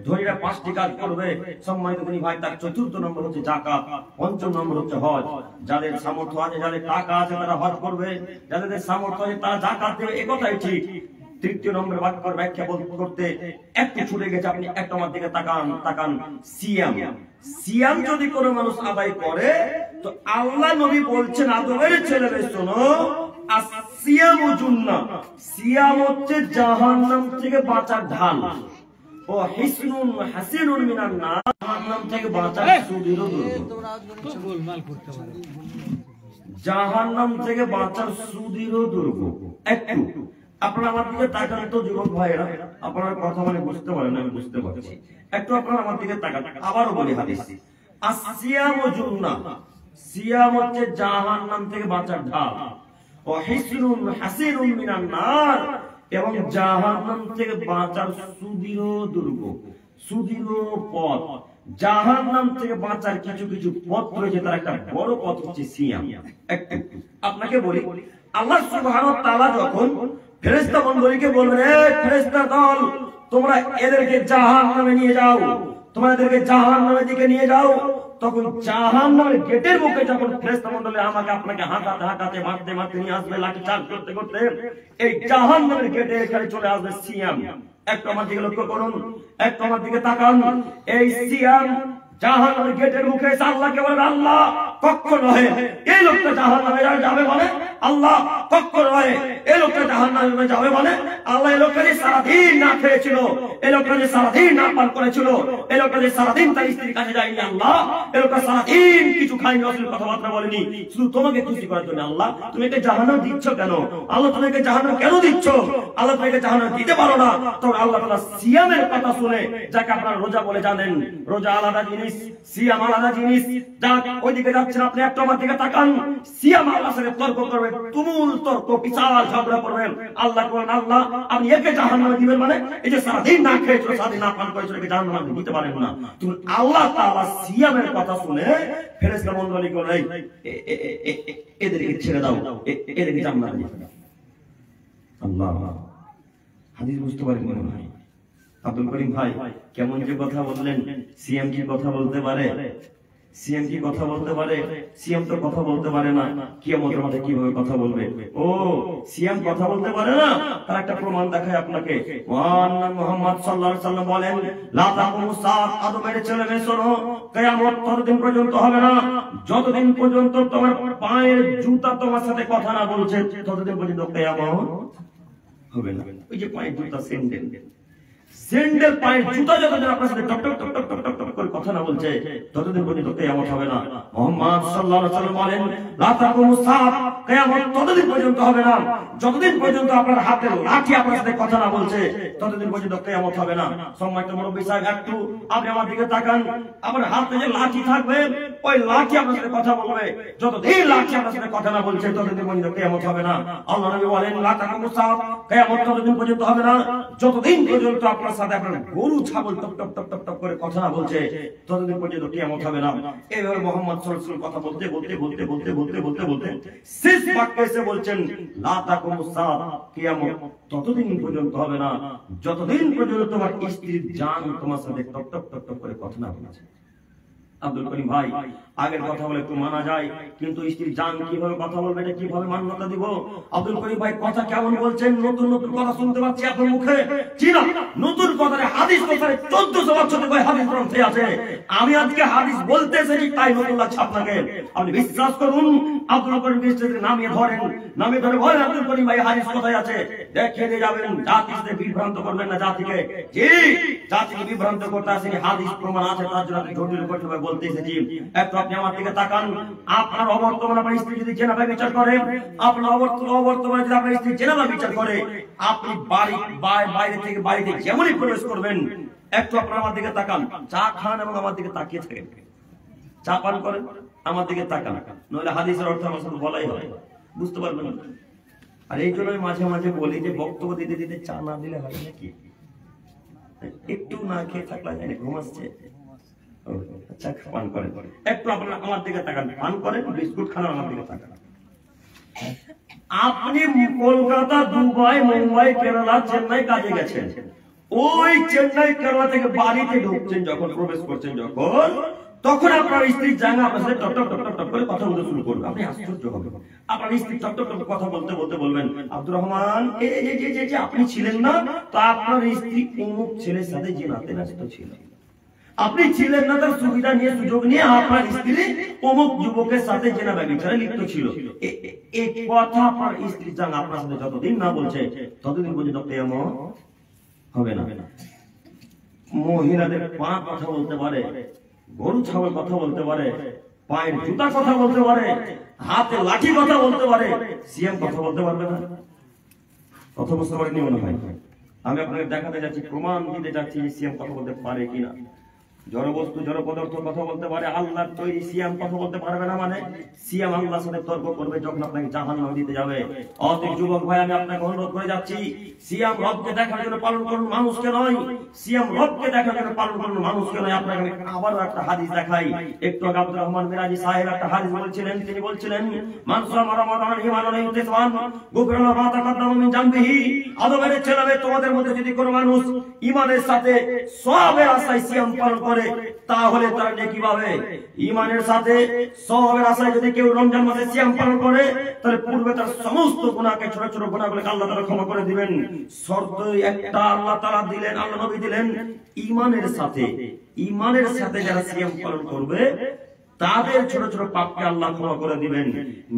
ধনীরা 5টি কাজ করবে। সম্মানিত দিনী ভাই, তার 4র্থ নম্বর হচ্ছে যাকাত, 5ম নম্বর হচ্ছে হজ। যাদের সামর্থ্য আছে, যাদের টাকা আছে তারা হজ করবে, যাদের সামর্থ্য আছে তারা যাকাত দেবে, এই কথাই ঠিক। 3য় নম্বর বাক্যের ব্যাখ্যা করতে একটু ছুটে গেছে, আপনি একটা আমার দিকে তাকান। সিয়াম, সিয়াম যদি কোনো মানুষ আদায় করে তো আল্লাহ নবী বলছেন, আদমের ছেলেরা শোনো, আসিয়ামু জুন্নাহ, সিয়াম হচ্ছে জাহান্নাম থেকে বাঁচার ঢাল, ও হিসনুন হাসিনুন মিনান নার, জাহান্নাম থেকে বাঁচার সুদৃঢ় দুর্গ। জাহান্নাম থেকে বাঁচার সুদৃঢ় দুর্গ। একটু আপনারা আমার দিকে তাকান তো যুবক ভাইরা, আপনারা কথা বলে বুঝতে পারেন, আমি বুঝতে পারছি। একটু আপনারা আমার দিকে তাকান, আবারও বলি হাদিস, আসিয়ামু জুন্নাহ, সিয়াম হচ্ছে জাহান্নাম থেকে বাঁচার ঢাল, ও হিসনুন হাসিনুন মিনান নার, এবং জাহান্নাম থেকে বাঁচার সুদৃঢ় দুর্গ, সুদৃঢ় পথ। জাহান্নাম থেকে বাঁচার কিছু কিছু পথ রয়েছে, তার একটা বড় পথ হচ্ছে সিয়াম। একটু আপনাকে বলি, আল্লাহ সুবহানাহু ওয়া তাআলা যখন ফেরেশতা মণ্ডলীকে বলবেন, এ ফেরেশতা দল, তোমরা এদেরকে জাহান্নামে নিয়ে যাও, তোমাদেরকে জাহান্নামের দিকে নিয়ে যাও। তখন জাহান্নামের গেটের মুখে যখন ফেরেশতা মণ্ডলী আমাকে আপনাকে হাঁটাতে হাঁটাতে মারতে মারতে নিয়ে আসবে, লাঠি চার্জ করতে করতে এই জাহান্নামের গেটে এখানে চলে আসবে সিয়াম। একটু আমার দিকে লক্ষ্য করুন, একটু আমার দিকে তাকান। এই সিয়াম জাহান্নামের গেটের মুখে আল্লাহকে বলেন, আল্লাহ কখনো নয় এই লোকটা জাহান্নামে যাবে মানে, আল্লাহ কখনো নয় এই লোকটা জাহান্নামে যাবে মানে, আল্লাহ এই লোকটা যে সারাদিন না খেয়েছিল, এই লোকটা যে সারাদিন না পান করেছিল, এই লোকটা যে সারাদিন তার স্ত্রীর কাছে যায়নি, আল্লাহ এই লোকটা সারাদিন কিছু খায়নি, অশ্লীল কথাবার্তা বলেনি, শুধু তোমাকে খুশি করার জন্য আল্লাহ তুমি একে জাহান্নাম দিচ্ছ কেন? আল্লাহ তুমি একে জাহান্নাম কেন দিচ্ছ? আল্লাহ তুমি একে জাহান্নাম দিতে পারো না। তখন আল্লাহ তাআলা সিয়ামের কথা শুনে, যাকে আপনারা রোজা বলে জানেন, রোজা আলাদা জিনিস, সিয়াম আলাদা জিনিস, যাক ওইদিকে যাচ্ছেন আপনি একটু আমার দিকে তাকান। সিয়াম আল্লাহর সাথে তর্ক করবে, তুমুল তর্ক, বিশাল ঝগড়া করবেন। আল্লাহ বলেন, আল্লাহ আপনি একে জাহান্নামে দিবেন মানে, এই যে সারাদিন না খেয়েছিল, সারাদিন না পান করেছিল, একে জাহান্নামে দিতে পারেন না। তুমি আল্লাহ তাআলা সিয়ামের কথা শুনে ফেরেশতা মণ্ডলী বলে, এদেরকে ছেড়ে দাও, এদেরকে জান্নাতে দিতে দাও। আল্লাহ হাদিস বুঝতে পারেন মনে হয়। আব্দুল করিম ভাই কেমন যে কথা বললেন, সিএম কি কথা বলতে পারে? সিএম কি কথা বলতে পারে? সিএম তো কথা বলতে পারে না, কিয়ামতের মাঠে কিভাবে কথা বলবে? ও সিএম কথা বলতে পারে না, তার একটা প্রমাণ দেখায় আপনাকে। মহান মুহাম্মদ সাল্লাল্লাহু আলাইহি ওয়াসাল্লাম বলেন, লা তাকুমুস সাআত, আদমের ছেলে মেয়ে শোনো, কিয়ামত ততদিন পর্যন্ত হবে না যতদিন পর্যন্ত তোমার পায়ের জুতা তোমার সাথে কথা না বলছে, ততদিন পর্যন্ত কিয়ামত হবে না। ওই যে পায়ের জুতা, স্যান্ডেল পায়ের জুতা যতদিন আপনার সাথে টক টক টক টক টক টক করে কথা না বলছে, ততদিন পর্যন্ত কিয়ামত হবে না। মুহাম্মদ সাল্লাল্লাহু আলাইহি ওয়াসাল্লাম বলেন, লা তাকুমুস সাআত, কিয়ামত ততদিন পর্যন্ত হবে না যতদিন পর্যন্ত আপনার হাতে লাঠি আপনার সাথে কথা না বলছে, ততদিন পর্যন্ত কিয়ামত হবে না। সম্মানিত মুরব্বি সাহেব, একটু আপনি আমার দিকে তাকান। আমার হাতে যে লাঠি থাকবে, ওই লাঠি আপনার সাথে কথা বলবে, যতদিন লাঠি আপনার সাথে কথা না বলছে, ততদিন পর্যন্ত কিয়ামত হবে না। আল্লাহ নবী বলেন, লা তাকুমুস সাআত, কিয়ামত ততদিন পর্যন্ত হবে না যতদিন পর্যন্ত আপনার সাথে আপনার গরু ছাগল টক টক টক টক টক করে কথা না বলছে, ততদিন পর্যন্ত কিয়ামত হবে না। এইভাবে মুহাম্মদ সাল্লাল্লাহু আলাইহি ওয়াসাল্লাম কথা বলতে বলতে বলতে বলতে বলতে বলতে বলতে শেষ বাক্যে এসে বলছেন, লা তাকুমুস সাআত, কিয়ামত ততদিন পর্যন্ত হবে না যতদিন পর্যন্ত তোমার স্ত্রীর জান তোমার সাথে টক টক টক টক করে কথা না বলছে। আব্দুল করিম ভাই, আগের কথা বলে একটু মানা যায়, কিন্তু স্ত্রীর জান কিভাবে কথা বলবে, এটা কিভাবে মান্যতা দিব? আব্দুল করিম ভাই কথা কেমন বলছেন, নতুন নতুন কথা শুনতে পাচ্ছি আপনার মুখে। জি না, নতুন কথা, হাদিস কথা 1400 বছর থেকে হাদিস গ্রন্থে আছে। আমি আজকে হাদিস বলতে এসেছি, তাই নতুন লাগছে আপনাকে। আপনি বিশ্বাস করুন, আব্দুল করিম বিশ্বাসের নামিয়ে ধরেন, নামিয়ে ধরে বলেন, আব্দুল করিম ভাই হাদিস কোথায় আছে, দেখিয়ে দিয়ে যাবেন। জাতিকে বিভ্রান্ত করবেন না, জাতিকে, জি জাতিকে বিভ্রান্ত করতে আসেনি, হাদিস প্রমাণ আছে, তার জন্য আপনি জটিল করতে বলতে এসেছি। একটু আপনি আমার দিকে তাকান। আপনার অবর্তমানে আপনার স্ত্রী যদি জেনাবা বিচার করে, আপনার অবর্তমানে যদি আপনার স্ত্রী জেনাবা বিচার করে, আপনি বাইরে থেকে বাড়িতে যেমনই প্রবেশ করবেন, একটু আপনার আমার দিকে তাকান, চা খান এবং আমার দিকে তাকিয়ে থাকেন, চা পান করেন, আমার দিকে তাকান, নইলে হাদিসের অর্থ আমার সাথে বলাই হয়, বুঝতে পারবেন। আর এই জন্য মাঝে মাঝে বলি যে বক্তব্য দিতে দিতে চা না দিলে হয় নাকি? একটু না খেয়ে থাকলে জানি ঘুমাচ্ছে, পান করেন, একটু আপনারা আমার দিকে তাকান, পান করেন, বিস্কুট খান, আমার দিকে তাকান। আপনি কলকাতা, দুবাই, মুম্বাই, কেরালা, চেন্নাই কাজে গেছেন, ওই চেন্নাই কেরালা থেকে বাড়িতে ঢুকছেন, যখন প্রবেশ করছেন, যখন তখন আপনার স্ত্রী জানা আপনার সাথে টক টক টক টক করে কথা বলতে শুরু করবে। আপনি আশ্চর্য হবেন, আপনার স্ত্রী টক টক টক কথা বলতে বলতে বলবেন, আব্দুর রহমান, এই যে আপনি ছিলেন না, তো আপনার স্ত্রী অমুক ছেলের সাথে জেনাতে ব্যস্ত ছিল, আপনি ছিলেন না, তার সুবিধা নিয়ে সুযোগ নিয়ে আপনার স্ত্রী অমুক যুবকের সাথে জেনাবা বিচারে লিপ্ত ছিল। এই কথা আপনার স্ত্রী জানা আপনার সাথে যতদিন না বলছে, ততদিন পর্যন্ত কিয়ামত হবে না। মহিলাদের পা কথা বলতে পারে, গরু ছাগল কথা বলতে পারে, পায়ের জুতা কথা বলতে পারে, হাতে লাঠি কথা বলতে পারে, সিএম কথা বলতে পারবে না। কথা বুঝতে পারেনি মনে হয়? আমি আপনাকে দেখাতে যাচ্ছি, প্রমাণ দিতে যাচ্ছি সিএম কথা বলতে পারে কিনা। জড় বস্তু, জড় পদার্থ কথা বলতে পারে, আল্লাহর তৈরি সিয়াম কথা বলতে পারবে না, মানে সিয়াম আল্লাহর সাথে তর্ক করবে যখন আপনাকে জাহান্নামে দিতে যাবে। অতএব যুবক ভাই, আমি আপনাকে অনুরোধ করে যাচ্ছি, সিয়াম রবকে দেখার জন্য পালন করুন, মানুষকে নয়। সিয়াম রবকে দেখার জন্য পালন করুন, মানুষকে নয়। আপনাকে আমি আবারও একটা হাদিস দেখাই। একটু আগে আব্দুর রহমান মিরাজি সাহেব একটা হাদিস বলছিলেন, তিনি বলছিলেন, মান সামা রমাদান ঈমানান ওয়া ইহতিসাবান গুফিরা লাহু মা তাকাদ্দামা মিন জামবিহি। আদমের ছেলে, তোমাদের মধ্যে যদি কোনো মানুষ ঈমানের সাথে সওয়াবের আশায় সিয়াম পালন করে, করে তাহলে তার নেকি পাবে। ঈমানের সাথে সওয়াবের আশায় যদি কেউ রমজান মাসে সিয়াম পালন করে তাহলে পূর্বে তার সমস্ত গুনাহকে, ছোট ছোট গুনাহগুলোকে আল্লাহ তাআলা ক্ষমা করে দিবেন। শর্ত একটা আল্লাহ তাআলা দিলেন, আল্লাহ নবী দিলেন, ঈমানের সাথে যারা সিয়াম পালন করবে তাদের ছোট ছোট পাপকে আল্লাহ ক্ষমা করে দিবেন।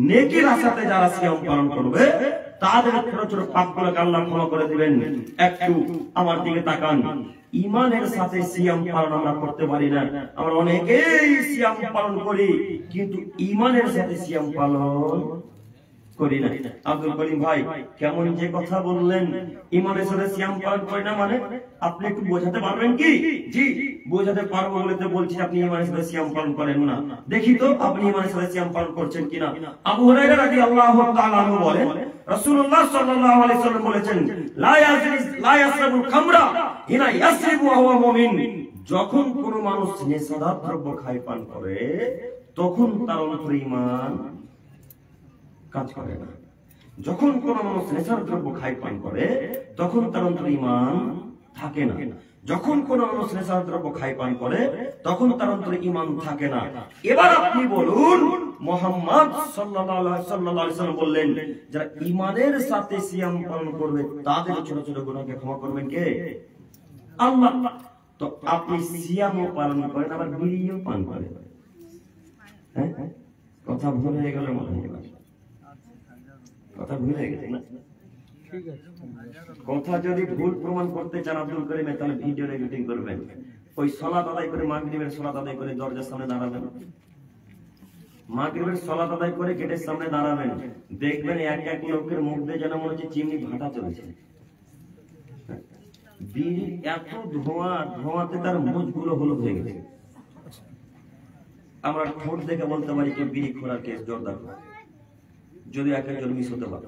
নেকির আশাতে যারা সিয়াম পালন করবে তাদের ছোট ছোট পাপগুলোকে আল্লাহ ক্ষমা করে দিবেন। একটু আমার দিকে তাকান। ঈমানের সাথে সিয়াম পালন আমরা করতে পারি না। আমরা অনেকেই সিয়াম পালন করি কিন্তু ঈমানের সাথে সিয়াম পালন করি না। আব্দুল করিম ভাই কেমন যে কথা বললেন, ঈমানের সাথে সিয়াম পালন করি না মানে আপনি একটু বোঝাতে পারবেন কি? জি বোঝাতে পারবো বলে তো বলছি আপনি ঈমানের সাথে সিয়াম পালন করেন না। দেখি তো আপনি ঈমানের সাথে সিয়াম পালন করছেন কিনা। আবু হুরায়রা রাদিয়াল্লাহু তাআলা আনহু বলেন, রাসূলুল্লাহ সাল্লাল্লাহু আলাইহি ওয়াসাল্লাম বলেছেন, লা ইয়াসরিবুল খামরা হিনা ইয়াসরিবু ওয়া হুয়া মুমিন। যখন কোন মানুষ নেশাদার দ্রব্য খায় পান করে তখন তার অন্তরে ঈমান কাজ করে না। যখন কোন মানুষ নেশার দ্রব্য খায় পান করে তখন তার অন্তরে ঈমান থাকে না। যখন কোন মানুষ নেশার দ্রব্য খায় পান করে তখন তার অন্তরে ঈমান থাকে না। এবার আপনি বলুন, মুহাম্মদ সাল্লাল্লাহু আলাইহি ওয়াসাল্লাম বললেন যারা ঈমানের সাথে সিয়াম পালন করবে তাদের ছোট ছোট গুনাহকে ক্ষমা করবেন কে? আল্লাহ। তো আপনি সিয়ামও পালন করেন আবার বিড়িও পান করেন। হ্যাঁ, কথা ভুল হয়ে গেল মনে হয়। কথা ভুল হয়ে গেছে না? কথা যদি ভুল প্রমাণ করতে চান আব্দুল করিম তাহলে ভিডিও রেকর্ডিং করবেন। ওই সালাত আদায় করে মাগরিবের সালাত আদায় করে দরজার সামনে দাঁড়াবেন, মাগরিবের সালাত আদায় করে গেটের সামনে দাঁড়াবেন, দেখবেন এক এক লোকের মুখ দিয়ে যেন মনে হচ্ছে চিমনি ভাটা চলছে। বিড়ি এত ধোঁয়াতে তার মুখগুলো হলুদ হয়ে গেছে। আমরা ঠোঁট দেখে বলতে পারি কে বিড়ি খোরার কে জর্দাখোর, যদি এক একজন মিস হতে পারে।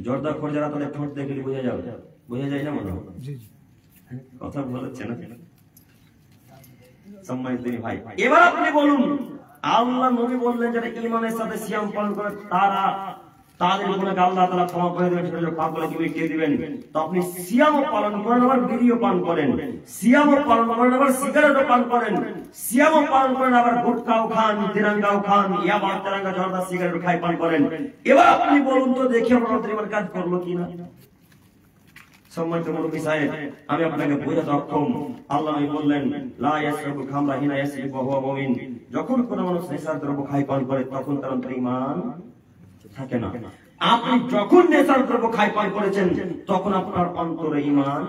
জর্দাখোর যারা তাদের ঠোঁট দেখলে বোঝা যায় না মনে হয়। কথা বলছে না সম্মানিত ভাই। এবার আপনি বলুন, আল্লাহ নবী বললেন যারা ঈমানের সাথে সিয়াম পালন করে তাদের গুনাহকে আল্লাহ তাআলা ক্ষমা করে দেবেন, ছোট ছোট পাপগুলোকে মিটিয়ে দিবেন। তো আপনি সিয়ামও পালন করেন আবার বিড়িও পান করেন, সিয়ামও পালন করেন আবার সিগারেটও পান করেন, সিয়ামও পালন করেন আবার গুটখাও খান, তিরঙ্গাও খান, ইয়াবা তিরঙ্গা জর্দা সিগারেট খাই পান করেন। এবার আপনি বলুন তো দেখি আপনাদের এবার কাজ করলো কিনা। সম্মানিত মুরব্বী সাহেব, আমি আপনাকে বোঝাতে অক্ষম। আল্লাহ নবী বললেন লা ইয়াসরিবুল খামরা হিনা ইয়াসরিবু ওয়া হুয়া মুমিন। যখন কোন মানুষ নেশার দ্রব্য খায় পান করে তখন তার অন্তরে ঈমান থাকে না। আপনি যখন নেশার দ্রব্য খায় পান করেছেন তখন আপনার অন্তরে ঈমান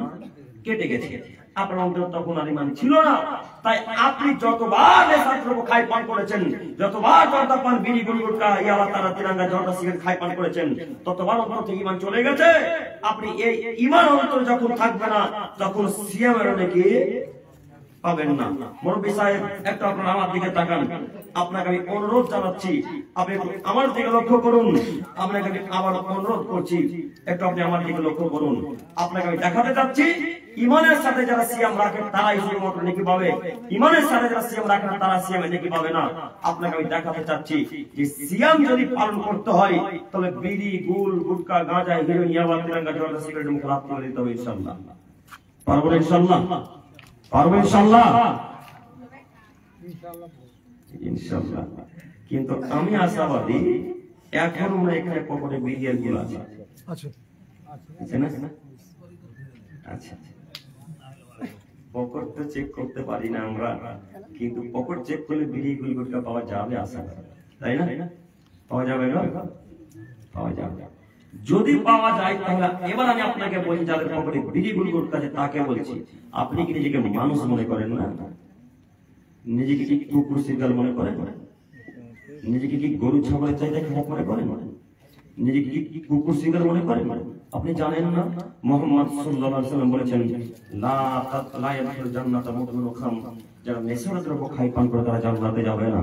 কেটে গেছে, আপনার অন্তরে তখন আর ঈমান ছিল না। তাই আপনি যতবার নেশার দ্রব্য খায় পান করেছেন, যতবার জর্দা পান, বিড়ি, গুটখা, ইয়াবা, তারা, তিরঙ্গা, জর্দা, সিগারেট খায় পান করেছেন, ততবার অন্তর থেকে ঈমান চলে গেছে। আপনি এই ঈমান অন্তরে যখন থাকবে না তখন সিয়ামের নেকি পাবেন না। মুরব্বী সাহেব একটু আপনারা আমার দিকে তাকান। আপনাকে আমি অনুরোধ জানাচ্ছি, আপনি আমার দিকে লক্ষ্য করুন। আপনাকে আমি আবার অনুরোধ করছি, একটু আপনি আমার দিকে লক্ষ্য করুন। আপনাকে আমি দেখাতে চাচ্ছি ঈমানের সাথে যারা সিয়াম রাখে তারাই শুধুমাত্র নেকি পাবে, ঈমানের সাথে যারা সিয়াম রাখে না তারা সিয়ামে নেকি পাবে না। আপনাকে আমি দেখাতে চাচ্ছি যে সিয়াম যদি পালন করতে হয় তবে বিড়ি, গুল, গুটখা, গাঁজা, হেরোইন, ইয়াবা, তিরঙ্গা, জর্দা, সিগারেটের মুখে হাত তুলে দিতে হবে। ইনশাআল্লাহ পারবো ইনশাআল্লাহ, পারবো ইনশাআল্লাহ, ইনশাআল্লাহ। কিন্তু আমি আশাবাদী এখন আমরা এখানে পকেটে বিড়ির গুলো আছে। আচ্ছা আচ্ছা, পকেট তো চেক করতে পারি না আমরা, কিন্তু পকেট চেক করলে বিড়ি, গুল, গুটখা পাওয়া যাবে আশা করি, তাই না? পাওয়া যাবে না? পাওয়া যাবে। যদি পাওয়া যায় তাহলে এবার আমি আপনাকে বলি যাদের পকেটে বিড়ি, গুল, গুটখা আছে তাকে বলছি, আপনি কি নিজেকে মানুষ মনে করেন না? নিজেকে কি কুকুর শিকার মনে করেন? নিজেকে কি গরু ছাগলের চাইতে খারাপ মনে করেন? নিজেকে কি কুকুর শিকার মনে করেন? আপনি জানেন না মুহাম্মদ সাল্লাল্লাহু আলাইহি ওয়াসাল্লাম বলেছেন লা ইয়াদখুলুল জান্নাতা মুদমিনুল খামর যারা নেশার দ্রব্য খাই পান করে তারা জান্নাতে যাবে না,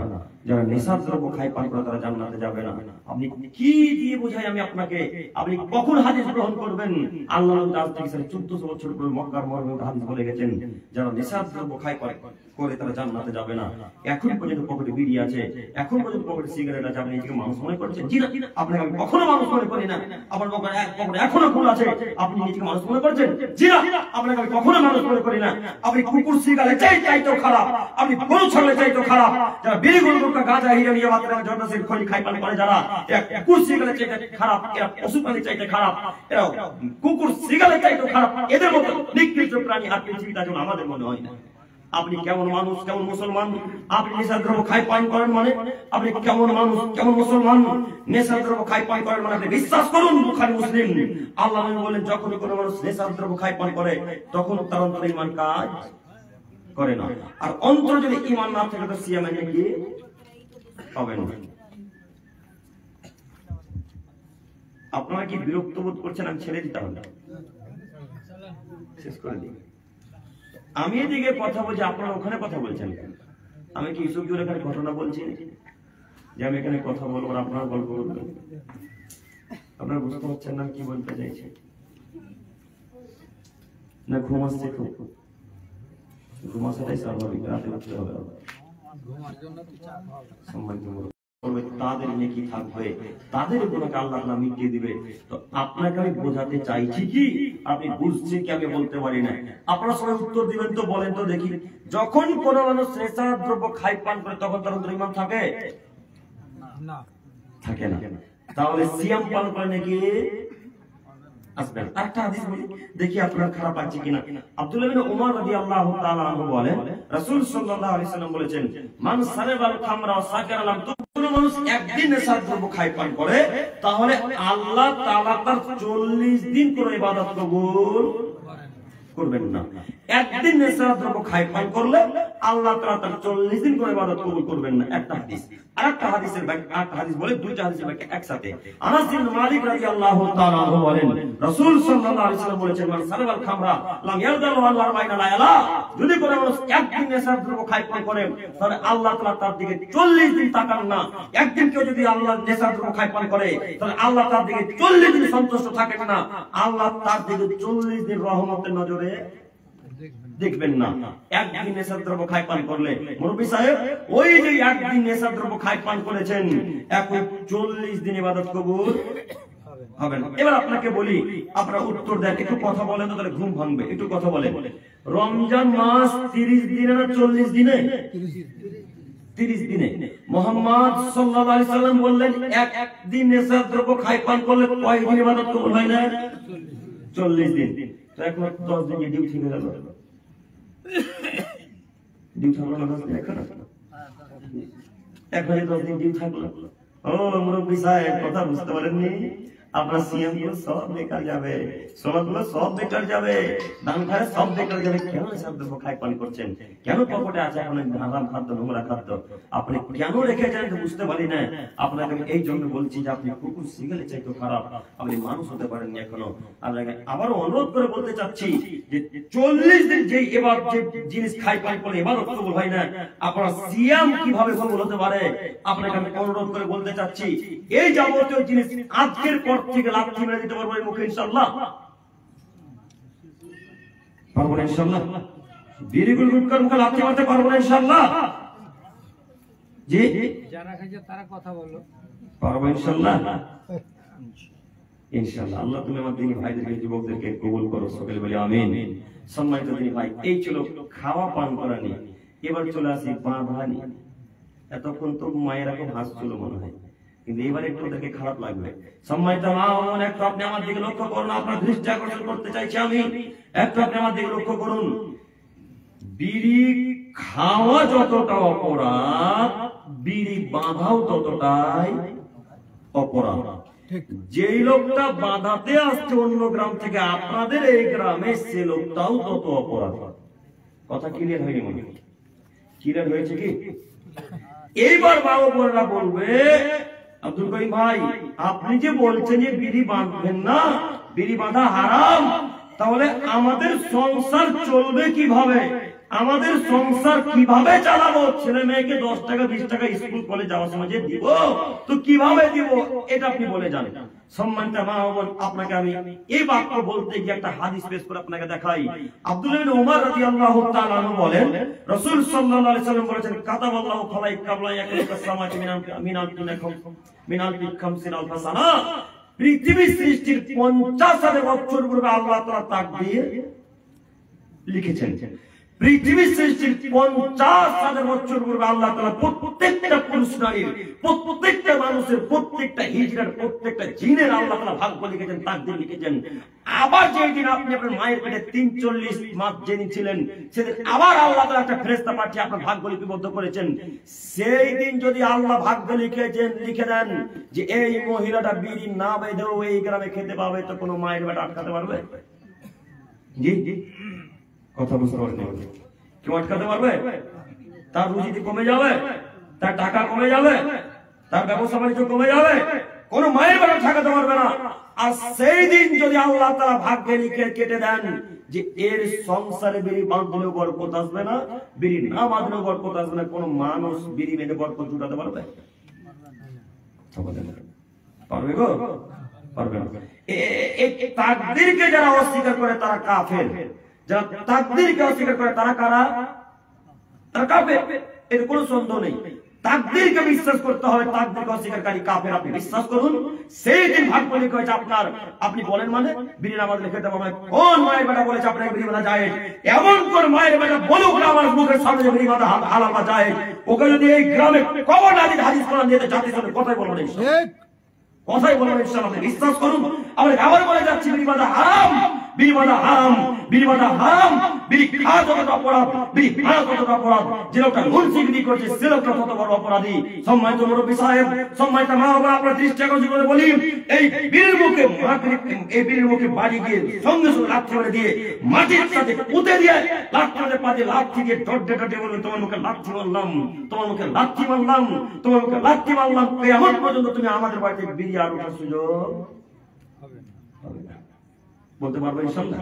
যারা নেশার দ্রব্য খাই পান করে তারা জান্নাতে যাবে না। আপনি কি দিয়ে বোঝাই আমি আপনাকে? আপনি কখন হাদিস গ্রহণ করবেন? আল্লাহ আজ থেকে 1400 বছর পূর্বে মক্কার মরমে হাদিস বলে গেছেন, যারা নেশার দ্রব্য খাই করে তারা জান্নাতে যাবে না। এখন পর্যন্ত পকেটে বিড়ি আছে, এখন পর্যন্ত পকেটে সিগারেট আছে, আপনি নিজেকে মানুষ মনে করছেন? জি না, আপনাকে আমি কখনো মানুষ মনে করি না। আপনার পকেটে এখনো ফুল আছে, আপনি নিজেকে মানুষ মনে করছেন? জি না, আপনাকে আমি কখনো মানুষ মনে করি না। আপনি কুকুর সিগারেট চাইতেও খারাপ, আপনি গরু ছাগলের চাইতেও খারাপ। যারা বিড়ি গরু গুটখা গাঁজা হিরা নিয়ে মাত্র জন্নসের খনি খাই পান করে, যারা কুকুর সিগারেট চাইতে খারাপ, এরা পশু প্রাণী চাইতে খারাপ, এরা কুকুর সিগারেট চাইতেও খারাপ। এদের মতো নিকৃষ্ট প্রাণী আর পৃথিবীতে যেন আমাদের মনে হয় না। আপনি কেমন মানুষ, কেমন মুসলমান? আপনি নেশার দ্রব্য খাই পান করেন মানে আপনি কেমন মানুষ, কেমন মুসলমান? নেশার দ্রব্য খাই পান করেন মানে আপনি বিশ্বাস করুন বুখারী মুসলিম, আল্লাহ নবী বলেন যখন কোনো মানুষ নেশার দ্রব্য খাই পান করে তখন তার অন্তরে ঈমান কাজ করে না। আর অন্তরে যদি ঈমান না থাকে তো সিয়াম এনে কি হবে না। আপনারা কি বিরক্ত বোধ করছেন? আমি ছেড়ে দিতে হবে, শেষ করে দিই। আমি এদিকে কথা বলছি, আপনারা ওখানে কথা বলছেন। আমি কি ইউসুফ জুর এখানে ঘটনা বলছি যে আমি এখানে কথা বলবো আর আপনারা গল্প বলবেন? আপনারা বুঝতে পারছেন না কি বলতে চাইছি? না ঘুম আসছে? খুব ঘুম আসাটাই স্বাভাবিক, রাতে উঠতে হবে। তাদের নেকি থাকবে, তাদের গুণকে আল্লাহ তাআলা মিটিয়ে দিবে। তো আপনাকে আমি বোঝাতে চাইছি কি, আপনি বুঝছেন কি আমি বলতে পারি না। আপনারা সবাই উত্তর দিবেন তো, বলেন তো দেখি। যখন কোন মানুষ নেশার দ্রব্য খাই পান করে তখন তার অন্তরে ঈমান থাকে না? থাকে না। তাহলে সিয়াম পালন করে নাকি আসবেন। আরেকটা হাদিস বলি, দেখি আপনার খারাপ আছে কিনা। আব্দুল্লাহ ইবনে উমর রাদিয়াল্লাহু তাআলা আনহু বলেন, রাসূল সাল্লাল্লাহু আলাইহি সাল্লাম বলেছেন, মান সারাবাল খামরা ওয়া সাকারা লাম, কোন মানুষ একদিন নেশার দ্রব্য খাই পান করে তাহলে আল্লাহ তাআলা তার 40 দিন কোন ইবাদত কবুল করবেন না। একদিন নেশার দ্রব্য খাই পান করলে আল্লাহ তাআলা তার 40 দিন কোন ইবাদত কবুল করবেন না। একটা হাদিস। আরেকটা হাদিসের ব্যাখ্যা, একটা হাদিস বলে দুইটা হাদিসের ব্যাখ্যা একসাথে। আনাস ইবনে মালিক রাদিয়াল্লাহু তাআলা আনহু বলেন, রাসূল সাল্লাল্লাহু আলাইহি সাল্লাম বলেছেন, মান সারাবাল খামরা লাম ইয়ারদালু আল্লাহর বাইনা লায়ালা, যদি কোন মানুষ একদিন নেশার দ্রব্য খাই পান করে তাহলে আল্লাহ তাআলা তার দিকে 40 দিন তাকান না। একদিন কেউ যদি আল্লাহ নেশার দ্রব্য খাই পান করে তাহলে আল্লাহ তার দিকে 40 দিন সন্তুষ্ট থাকেন না। আল্লাহ তার দিকে 40 দিন রহমতের নজরে দেখবেন না। একদিন নেশার দ্রব্য খাই পান করলে মুরব্বী সাহেব, ওই যে একদিন নেশার দ্রব্য খাই পান করেছেন, এখন 40 দিন ইবাদত কবুল হবে না। এবার আপনাকে বলি, আপনারা উত্তর দেন, একটু কথা বলেন তো, তাহলে ঘুম ভাঙবে। একটু কথা বলেন, রমজান মাস 30 দিনে না 40 দিনে? 30 দিনে। মুহাম্মদ সাল্লাল্লাহু আলাইহি সাল্লাম বললেন একদিন নেশার দ্রব্য খাই পান করলে কয় দিন ইবাদত কবুল হয় না? 40 দিন। তো এখন 10 দিন ডিউটি থেকে গেল, ডিউটি হলো না 10 দিন, এখন 10 দিন ডিউটি থাকলো। ও মুরব্বী সাহেব, কথা বুঝতে পারেননি? আপনার সিএম গুলো সব বেকার যাবে, সমাজ গুলো সব বেকার যাবে, দান খায় সব বেকার যাবে। কেন নেশার দ্রব্য খাই পান করছেন? কেন পকেটে আছে এখন হারাম খাদ্য, নোংরা খাদ্য? আপনি কেন রেখেছেন বুঝতে পারি না। আপনাকে আমি এই জন্য বলছি যে আপনি কুকুর সিগারেট চাইতে খারাপ, আপনি মানুষ হতে পারেননি এখনো। আপনাকে আবারও অনুরোধ করে বলতে চাচ্ছি যে 40 দিন যে এবার যে জিনিস খাই পান করে এবার কবুল হয় না, আপনার সিয়াম কিভাবে কবুল হতে পারে? আপনাকে আমি অনুরোধ করে বলতে চাচ্ছি, এই যাবতীয় জিনিস আজকের পর থেকে লাথি মেরে দিতে পারবো এই মুখে ইনশাআল্লাহ? পারবো না ইনশাআল্লাহ? বিড়িগুল গুটকার মুখে লাথি মারতে পারবো না ইনশাআল্লাহ? জি, যারা খাইছে তারা কথা বলো, পারবো ইনশাআল্লাহ? ইনশাআল্লাহ। আল্লাহ তুমি আমার দিনী ভাইদেরকে, যুবকদেরকে কবুল করো, সকলে বলি আমিন। সম্মানিত দিনী ভাই, এই ছিল খাওয়া পান করা নিয়ে। এবার চলে আসি বাঁধা নিয়ে। এতক্ষণ তো মায়েরা খুব হাসছিল মনে হয়, কিন্তু এবার একটু দেখে খারাপ লাগবে। সম্মানিত মা ও বোন, একটু আপনি আমার দিকে লক্ষ্য করুন, আপনার দৃষ্টি আকর্ষণ করতে চাইছি আমি। একটু আপনি আমার দিকে লক্ষ্য করুন। বিড়ি খাওয়া যতটা অপরাধ, বিড়ি বাঁধাও ততটাই অপরাধ। যেই লোকটা বাঁধাতে আসছে অন্য গ্রাম থেকে আপনাদের এই গ্রামে, সে লোকটাও তত অপরাধ। কথা ক্লিয়ার হয়নি মনে? ক্লিয়ার হয়েছে কি? এইবার মা ও বোনেরা বলবে, আব্দুল করিম ভাই, আপনি যে বলছেন যে বিড়ি বাঁধবেন না, বিড়ি বাঁধা হারাম, তাহলে আমাদের সংসার চলবে কিভাবে? আমাদের সংসার কিভাবে চালাবো? ছেলে মেয়েকে 10 টাকা 20 টাকা স্কুল কলেজ যাওয়ার সময় যে দিব, তো কিভাবে দিব এটা আপনি বলে যান। সম্মানিত মা ও বোন, আপনাকে আমি এই বাক্য বলতে গিয়ে একটা হাদিস পেশ করে আপনাকে দেখাই। আব্দুল্লাহ ইবনে উমর রাদিয়াল্লাহু তাআলা আনহু বলেন, রাসূল সাল্লাল্লাহু আলাইহি ওয়াসাল্লাম বলেছেন, কাতাবাল্লাহু খালাইক কাবলা ইয়াকুল সামাতি মিনাল খামসিন আল ফাসানা। পৃথিবী সৃষ্টির 50,000 বছর পূর্বে আল্লাহ তাআলা তাকদীর লিখেছেন। পৃথিবী সৃষ্টির 50,000 বছর পূর্বে আল্লাহ তাআলা প্রত্যেকটা পুরুষ নারীর, প্রত্যেকটা মানুষের, প্রত্যেকটা হিজড়ার, প্রত্যেকটা জিনের আল্লাহ তাআলা ভাগ্য লিখেছেন, তাকদীর লিখেছেন। আবার যেই দিন আপনি আপনার মায়ের পেটে 43 মাস জেনে ছিলেন, সেদিন আবার আল্লাহ তাআলা একটা ফেরেশতা পাঠিয়ে আপনার ভাগ্য লিপিবদ্ধ করেছেন। সেই দিন যদি আল্লাহ ভাগ্য লিখে দেন যে এই মহিলাটা বিড়ি না বেঁধেও এই গ্রামে খেতে পাবে, তো কোনো মায়ের বেটা আটকাতে পারবে? জি জি, কথা বুঝতে পারছেন? কেউ আটকাতে পারবে? তার রুজি কমে যাবে, তার টাকা কমে যাবে, তার ব্যবসা বাণিজ্য কমে যাবে, কোন মায়ের বেটা ঠেকাতে পারবে না। আর সেই দিন যদি আল্লাহ তাআলা ভাগ্যে লিখে কেটে দেন যে এর সংসারে বিড়ি বাঁধলেও বরকত আসবে না, বিড়ি না বাঁধলেও বরকত আসবে না, কোন মানুষ বিড়ি বেঁধে বরকত জুটাতে পারবে? পারবে গো? পারবে না। এই তাকদীরকে যারা অস্বীকার করে তারা কাফের। যারা তাকদীরকে অস্বীকার করে তারা কারা? তারা কাফের, এর কোনো সন্দেহ নেই। তাকদীরকে বিশ্বাস করতে হবে, তাকদীরকে অস্বীকারী কাফের। আপনি বিশ্বাস করুন, সেই দিন ভাগ্য লিখে হয়েছে আপনার। আপনি বলেন মানে বিড়ি নামাজ লিখে পারবেন? কোন মায়ের বেটা বলেছে আপনার বিড়ি বাঁধা যায়? এমন কোন মায়ের বেটা বলুক না আমার মুখের সামনে যে বিড়ি বাঁধা হালাল বা যায়। ওকে যদি এই গ্রামে কবর না দিতে হাদিস কোরআন দিতে জাতি শুনে কথাই বলবেন ইনশাআল্লাহ, কথাই বলবেন ইনশাআল্লাহ। আপনি বিশ্বাস করুন, আমরা আবার বলে যাচ্ছি বিড়ি বাঁধা হারাম, বিড়ি বাঁধা হারাম, বিড়ি বাঁধা হারাম। বিড়ি খাওয়া যতটা অপরাধ, বিড়ি খাওয়া ততটা অপরাধ। যে লোকটা গুলসি বিক্রি করছে সে লোকটা তত বড় অপরাধী। সম্মানিত মুরব্বী সাহেব, সম্মানিত মা বাবা, আপনারা দৃষ্টি আকর্ষণ করে বলি, এই বিড়ির মুখে বাড়ি গিয়ে সঙ্গে সঙ্গে লাথি মেরে দিয়ে মাটির সাথে পুঁতে দিয়ে লাথি দিয়ে ডটে বলবে, তোমার মুখে লাথি মারলাম, তোমার মুখে লাথি মারলাম, তোমার মুখে লাথি মারলাম। কিয়ামত পর্যন্ত তুমি আমাদের বাড়িতে বিড়ি আর ওঠার সুযোগ হবে না। বলতে পারবেন ইনশাআল্লাহ?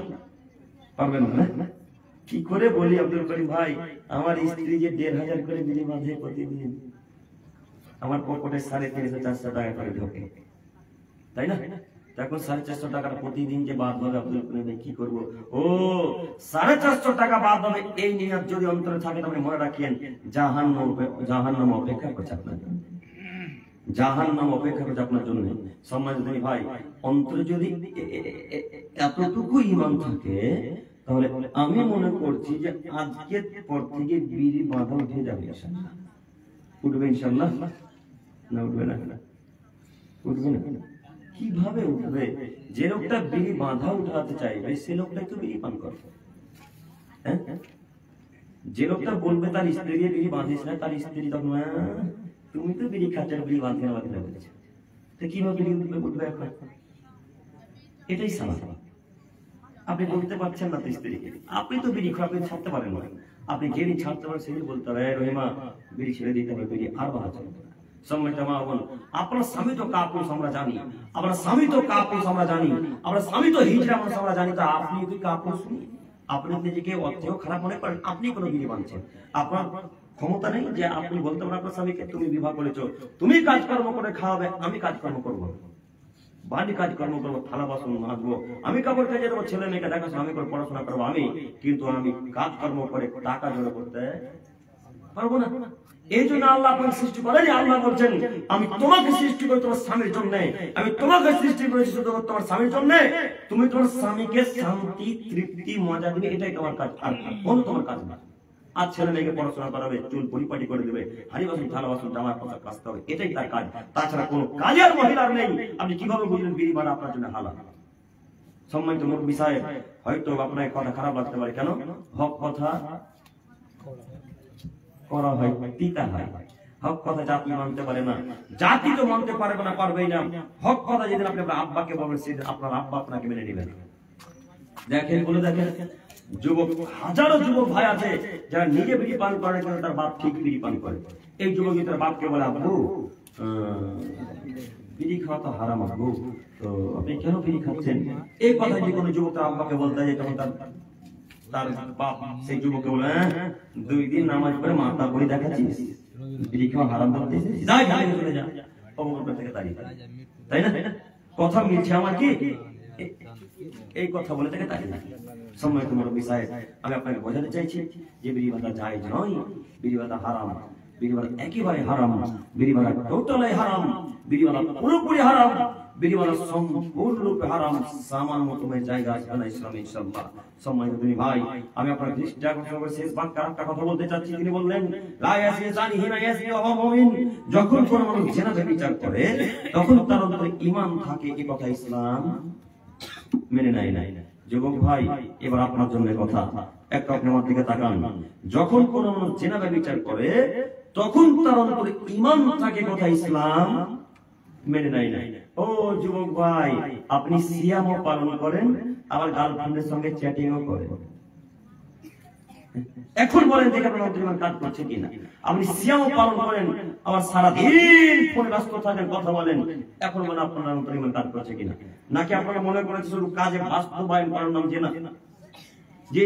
পারবেন না? কি করে বলি আব্দুল করিম ভাই, আমার স্ত্রী যে 1,500 করে বিড়ি বাঁধে প্রতিদিন, আমার পকেটে 350-400 টাকা করে ঢোকে, তাই না? এখন 450 টাকাটা প্রতিদিন যে বাদ হবে আব্দুল করিম, কি করবো? ও 450 টাকা বাদ হবে, এই নিয়ত যদি অন্তরে থাকে তাহলে মনে রাখিয়েন জাহান্নাম অপেক্ষা করছে আপনার জন্য, জাহান্নাম অপেক্ষা করছে আপনার জন্য। সম্মানিত ভাই, অন্তরে যদি এতটুকু ঈমান থাকে তাহলে আমি মনে করছি যে আজকের পর থেকে বিড়ি বাঁধা উঠে যাবে ইনশাআল্লাহ। উঠবে ইনশাআল্লাহ? না উঠবে না? উঠবে না? কিভাবে উঠবে? যে লোকটা বিড়ি বাঁধা উঠাতে চাইবে সে লোকটা তো বিড়ি পান করবে। হ্যাঁ, যে লোকটা বলবে তার স্ত্রী বিড়ি বাঁধিস না, তার স্ত্রী তখন তুমি তো বিড়ি খাচ্ছেন, বিড়ি বাঁধতে বাঁধতে বলেছে, তো কিভাবে বিড়ি উঠবে এখন? এটাই স্বাভাবিক। আপনি বলতে পারছেন না তো স্ত্রীকে, আপনি তো বিড়ি খাবেন, ছাড়তে পারেন না। আপনি যেদিন ছাড়তে পারেন সেদিন বলতে হবে, রহিমা বিড়ি ছেড়ে দিতে হবে, বিড়ি আর বাঁধা না। সম্মানিত মা বোন, আপনার স্বামী তো কাপুরুষ আমরা জানি, আপনার স্বামী তো কাপুরুষ আমরা জানি, আপনার স্বামী তো হিজড়া মানুষ আমরা জানি, তো আপনি কি কাপুরুষ? আপনি নিজেকে অর্থেও খারাপ মনে করেন, আপনি কোনো বিড়ি বাঁধছেন। আপনার ক্ষমতা নেই যে আপনি বলতে পারেন আপনার স্বামীকে তুমি বিবাহ করেছো, তুমি কাজকর্ম করে খাওয়াবে, আমি কাজকর্ম করবো, বাড়ি কাজকর্ম করবো, থালা বাসন মাজবো, আমি কাপড় কাজে দেবো, ছেলে মেয়েকে দেখাশোনা আমি করে পড়াশোনা করবো আমি, কিন্তু আমি কাজকর্ম করে টাকা জোড়া করতে পারবো না। এই জন্য আল্লাহ আপনাকে সৃষ্টি করেনি। আল্লাহ বলছেন আমি তোমাকে সৃষ্টি করি তোমার স্বামীর জন্য, আমি তোমাকে সৃষ্টি করেছি শুধু তোমার স্বামীর জন্য। তুমি তোমার স্বামীকে শান্তি, তৃপ্তি, মজা দিবে, এটাই তোমার কাজ, আর কোন তোমার কাজ না। আর ছেলে মেয়েকে পড়াশোনা করাবে, চুল পরিপাটি করে দেবে, হাড়ি বাসন থালা বাসন জামা কাপড় কাচতে হবে, এটাই তার কাজ। তাছাড়া কোনো কাজ আর মহিলার নেই। আপনি কিভাবে বুঝলেন বিড়ি বাঁধা আপনার জন্য হালাল? সম্মানিত মুরব্বি সাহেব, হয়তো আপনার কথা খারাপ লাগতে পারে, কেন? হক কথা করা হয়, তিতা হয়। হক কথা জাতি মানতে পারে না, জাতি তো মানতে পারবে না, পারবেই না। হক কথা যেদিন আপনি আপনার আব্বাকে বলবেন সেদিন আপনার আব্বা আপনাকে মেনে নেবেন। দেখেন, বলে দেখেন, যুবক, হাজারো যুবক ভাই আছে যারা নিজে বিড়ি পান করে কিন্তু তার বাপ ঠিক বিড়ি পান করে। এই যুবক তার বাপকে বলে, আব্বু বিড়ি খাওয়া তো হারাম, আব্বু তো আপনি কেন বিড়ি খাচ্ছেন? এই কথা যদি কোনো যুবক তার আব্বাকে বলতে যায় তখন তার তার বাপ সেই যুবককে বলে, 2 দিন নামাজ পড়ে মাথা বই দেখাচ্ছিস, বিড়ি খাওয়া হারাম করতেছিস, যাই যাই চলে যা। অবকর থেকে দাঁড়িয়ে, তাই না? কথা মিলছে আমার কি? এই কথা বলে থেকে দাঁড়িয়ে। সময় তোমার বিষয় আমি আপনাকে বোঝাতে চাইছি যে বিড়ি বাঁধা জায়েজ নয়, বিড়ি বাঁধা হারাম, বিড়ি বাঁধা একেবারে হারাম, বিড়ি বাঁধা টোটালি হারাম, বিড়ি বাঁধা পুরোপুরি হারাম, বিড়ি বাঁধা সম্পূর্ণরূপে হারাম। সামান মতমের জায়গা আছে না ইসলামে ইনশাআল্লাহ। সম্মানিত দিনী ভাই, আমি আপনার দৃষ্টি আকর্ষণ করে শেষ বাক্যে একটা কথা বলতে চাচ্ছি। তিনি বললেন, লা ইয়াসি জানিহি না ইয়াসি ওয়া মুমিন। যখন কোন মানুষ জেনা ব্যভিচার করে তখন তার অন্তরে ঈমান থাকে, এই কথা ইসলাম মেনে নেয় না। যুবক ভাই, এবার আপনার জন্য কথা, একটা আপনি আমার দিকে তাকান। যখন কোন মানুষ জেনা ব্যভিচার করে তখন তার অন্তরে ঈমান থাকে, কথা ইসলাম মেনে নেয় না। ও যুবক ভাই, আপনি সিয়ামও পালন করেন, আবার গার্লফ্রেন্ডের সঙ্গে চ্যাটিংও করেন। এখন বলেন দেখে আপনার অন্তরে ঈমান কাজ করছে কিনা? আপনি সিয়ামও পালন করেন, আবার সারাদিন ফোনে ব্যস্ত থাকেন, কথা বলেন, এখন বলেন আপনার অন্তরে ঈমান কাজ করছে কিনা? নাকি আপনারা মনে করেন শুধু কাজে বাস্তবায়ন করার নাম জেনা? জি,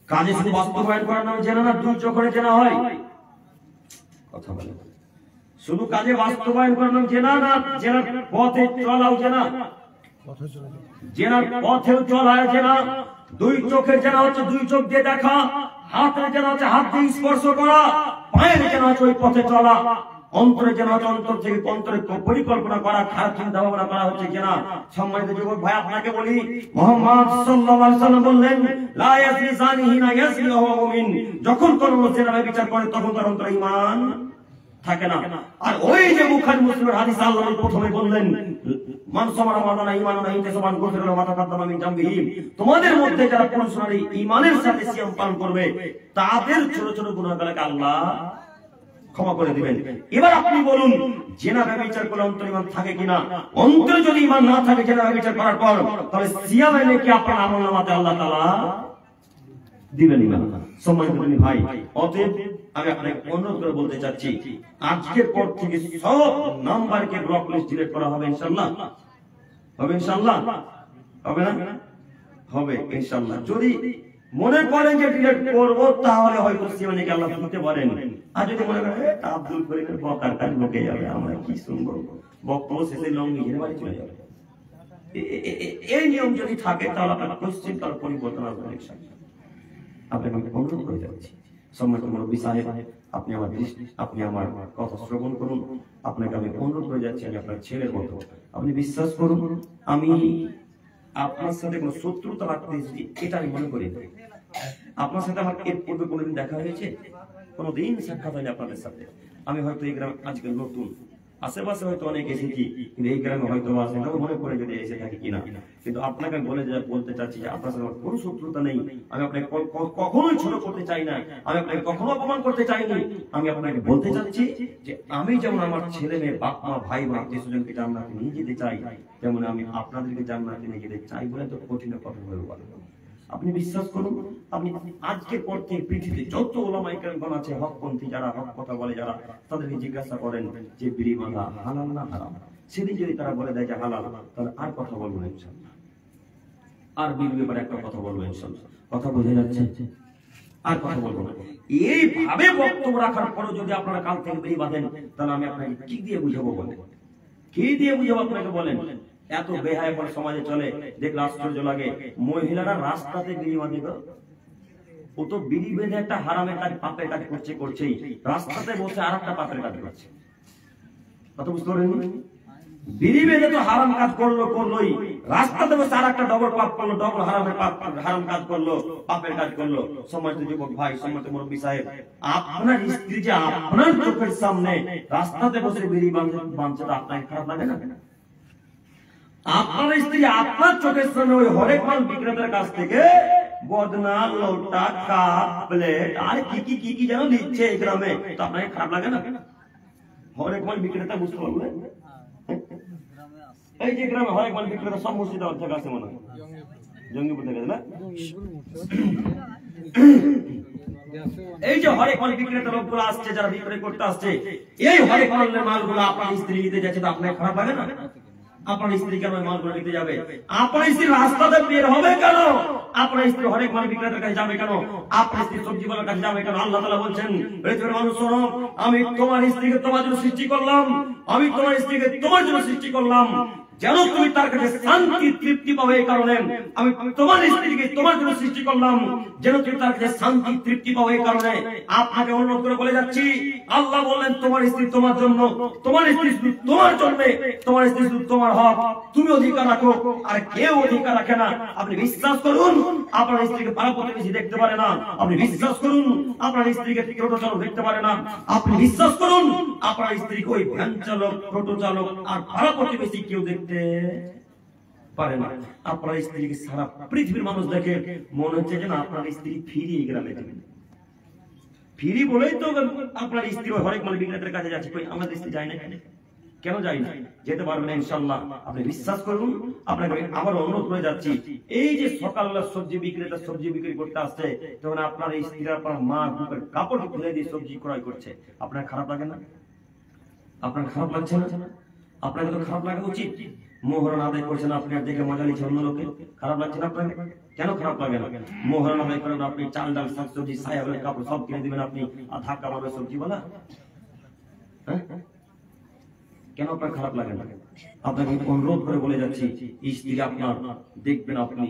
কাজে শুধু বাস্তবায়ন করার নাম জেনা না, 2 চোখে জেনা হয়? কথা বলেন, শুধু কাজে বাস্তবায়ন করার নাম জেনা না, জেনার পথে চলাও জেনা? জেনার পথেও চলা জেনা। 2 চোখের জেনা হচ্ছে 2 চোখ দিয়ে দেখা, হাতের জেনা হচ্ছে হাত দিয়ে স্পর্শ করা, পায়ের জেনা হচ্ছে ওই পথে চলা, অন্তরে জেনা হচ্ছে অন্তর থেকে অন্তরে পরিকল্পনা করা, খারাপ চিন্তা ভাবনা করা হচ্ছে জেনা। সম্মানিত যুবক ভাই, আপনাকে বলি, মুহাম্মদ সাল্লাল্লাহু আলাইহি ওয়াসাল্লাম বললেন, লা ইয়াসরি জানিহি না ইয়াসরি ওয়া হুয়া মুমিন। যখন কোন মানুষ জেনা ব্যভিচার করে তখন তার অন্তরে ঈমান থাকে না। আর ওই যে বুখারী মুসলিমের হাদিস আল্লাহ প্রথমে বললেন, মান সামারা মাদানা ঈমানুন ইনতিসাবান গুফিরা লাহু মা তাকাদ্দামা মিন জামবিহি। তোমাদের মধ্যে যারা পুরুষ নারী ঈমানের সাথে সিয়াম পালন করবে তাদের ছোট ছোট গুনাহগুলোকে আল্লাহ ক্ষমা করে দিবেন। এবার আপনি বলুন, জেনা ব্যভিচার করলে অন্তরে ঈমান থাকে কিনা? অন্তরে যদি ঈমান না থাকে জেনা ব্যভিচার করার পর, তাহলে সিয়াম এনে কি আপনার আমলনামাতে আল্লাহ তাআলা দিবেন না? সম্মানিত ভাই, অতএব আমি আপনাকে অনুরোধ করে বলতে চাচ্ছি, আজকের পর থেকে সব নাম্বারকে ব্লক লিস্ট ডিলিট করা হবে ইনশাআল্লাহ। হবে ইনশাআল্লাহ? হবে না? হবে ইনশাআল্লাহ। যদি মনে করেন যে ডিলিট করব তাহলে হয়তো সিয়ামকে আল্লাহ দিতে পারেন। আর যদি মনে করেন আব্দুল করিমের বকার কাজ লোকে যাবে, আমরা কি শুনবো, বক্তব্য শেষে লং নিজের বাড়ি চলে যাবে, এই নিয়ম যদি থাকে তাহলে আপনার কোশ্চেন তার পরিবর্তন আসবে ইনশাআল্লাহ। আপনাকে আমি অনুরোধ করে যাচ্ছি, সম্মানিত মুরব্বী সাহেব, আপনি আমার কথা শ্রবণ করুন। আপনাকে আমি অনুরোধ করে যাচ্ছি, আমি আপনার ছেলের মতো, আপনি বিশ্বাস করুন, আমি আপনার সাথে কোনো শত্রুতা রাখতেছি এটা আমি মনে করি না। আপনার সাথে আমার এর পূর্বে কোনোদিন দেখা হয়েছে? কোনোদিন সাক্ষাৎ হয়নি আপনাদের সাথে। আমি হয়তো এই গ্রাম আজকে নতুন, আশেপাশে হয়তো অনেক এসেছি, কিন্তু এই গ্রামে হয়তো আসেন, মনে করে যদি এসে থাকি কিনা। কিন্তু আপনাকে বলতে চাচ্ছি যে আপনার সাথে আমার কোনো শত্রুতা নেই। আমি আপনাকে কখনোই ছোট করতে চাই না, আমি আপনাকে কখনো অপমান করতে চাইনি। আমি আপনাকে বলতে চাচ্ছি যে আমি যেমন আমার ছেলে মেয়ে, বাপ মা, ভাই বোন, আত্মীয় স্বজনকে জান্নাতে নিয়ে যেতে চাই, তেমন আমি আপনাদেরকে জান্নাতে নিয়ে যেতে চাই বলে তো কঠিন কথা হয়ে গেল। আপনি বিশ্বাস করুন, আপনি আজকের পর থেকে পৃথিবীতে যত ওলামা ইকরামগণ আছে, হকপন্থী যারা, হক কথা বলে যারা, তাদেরকে জিজ্ঞাসা করেন যে বিড়ি বাঁধা হালাল না হারাম। সেদিন যদি তারা বলে দেয় যে হালাল, তাহলে আর কথা বলবো না ইনশাআল্লাহ। আর বিড়ির ব্যাপারে একটা কথা বলবো ইনশাআল্লাহ। কথা বোঝা যাচ্ছে? আর কথা বলবো না। এইভাবে বক্তব্য রাখার পরে যদি আপনারা কাল থেকে বিড়ি বাঁধেন, তাহলে আমি আপনাকে কি দিয়ে বুঝাবো বলেন? কি দিয়ে বুঝাবো আপনাকে বলেন? এত বেহায়া পরে সমাজে চলে, দেখলে আশ্চর্য লাগে। মহিলারা রাস্তাতে বিড়ি বাঁধে, ও তো বিড়ি বেঁধে একটা হারামের কাজ, পাপের কাজ করছেই, রাস্তাতে বসে আর একটা পাপের কাজ করছে। কথা বুঝতে পারেন? বিড়ি বেঁধে তো হারাম কাজ করলোই, রাস্তাতে বসে আর একটা ডবল পাপ করলো, ডবল হারাম কাজ করলো, পাপের কাজ করলো। সম্মানিত যুবক ভাই, সম্মানিত মুরব্বী সাহেব, আপনার স্ত্রী যে আপনার চোখের সামনে রাস্তাতে বসে বিড়ি বাঁধছে, তো আপনার খারাপ লাগে না? আপনার স্ত্রী আপনার চোখের সামনে ওই হরেক মাল বিক্রেতার কাছ থেকে বদনা, লোটা, কাপ, প্লেট আর কি কি যেন নিচ্ছে এই গ্রামে, তো আপনাকে খারাপ লাগে না? হরেক মাল বিক্রেতা বুঝতে পারবেন? এই যে গ্রামে হরেক মাল বিক্রেতা সব মসজিদে অর্ধেক আছে মনে হয়, জঙ্গিপুর থেকে না? এই যে হরেক মাল বিক্রেতা লোকগুলো আসছে, যারা বিক্রয় করতে আসছে, এই হরেক মালের মালগুলো আপনার স্ত্রী নিতে যাচ্ছে, তো আপনাকে খারাপ লাগে না? আপনার স্ত্রী কেন মালগুলো নিতে যাবে? আপনার স্ত্রী রাস্তাতে বের হবে কেন? আপনার স্ত্রী হরেক মাল বিক্রেতার কাছে যাবে কেন? আপনার স্ত্রী সবজিওয়ালার কাছে যাবে কেন? আল্লাহ তাআলা বলছেন, পৃথিবীর মানুষ শোনো, আমি তোমার স্ত্রীকে তোমার জন্য সৃষ্টি করলাম, আমি তোমার স্ত্রীকে তোমার জন্য সৃষ্টি করলাম যেন তুমি তার কাছে শান্তি তৃপ্তি পাবে। এই কারণে আমি তোমার স্ত্রীকে তোমার জন্য সৃষ্টি করলাম যেন তুমি তার কাছে শান্তি তৃপ্তি পাবে। এই কারণে আপনাকে অনুরোধ করে বলে যাচ্ছি, আল্লাহ বললেন তোমার স্ত্রী তোমার জন্য, তোমার স্ত্রী শুধু তোমার জন্য, তোমার স্ত্রী শুধু তোমার হক, তুমি অধিকার রাখো, আর কেউ অধিকার রাখে না। আপনি বিশ্বাস করুন, আপনার স্ত্রীকে পাড়া প্রতিবেশী দেখতে পারে না। আপনি বিশ্বাস করুন, আপনার স্ত্রীকে টোটো চালক দেখতে পারে না। আপনি বিশ্বাস করুন, আপনার স্ত্রীকে ওই ভ্যান চালক, টোটো চালক আর পাড়া প্রতিবেশী কেউ দেখতে পারে না। আপনার স্ত্রীকে সারা পৃথিবীর মানুষ দেখে, মনে হচ্ছে যেন আপনার স্ত্রী ফিরি এই গ্রামে যাবেন। ফিরি বলেই তো আপনার স্ত্রী হরেক মাল বিক্রেতার কাছে যাচ্ছে। আমাদের স্ত্রী যায় না কেন? যায় না, যেতে পারবে না ইনশাআল্লাহ। আপনি বিশ্বাস করুন, আপনাকে আবার অনুরোধ করে যাচ্ছি, এই যে সকালবেলা সবজি বিক্রেতা সবজি বিক্রি করতে আসছে, যখন আপনার এই স্ত্রী আপনার মা বুকের কাপড় খুলে দিয়ে সবজি ক্রয় করছে, আপনার খারাপ লাগে না? আপনার খারাপ লাগছে না? আপনাকে তো খারাপ লাগা উচিত। মোহরণ আদায় করছেন আপনি, আর দেখে মজা নিচ্ছেন অন্য লোকে, খারাপ লাগছে না আপনাকে? কেন খারাপ লাগে না? মোহরণ আদায় করেন আপনি, চাল ডাল শাক সবজি ছায়া কাপড় সব কিনে দিবেন আপনি, আর ধাক্কা মারবে সবজি বলা, হ্যাঁ? কেন আপনার খারাপ লাগে না? আপনাকে অনুরোধ করে বলে যাচ্ছি, স্ত্রী আপনার দেখবেন আপনি,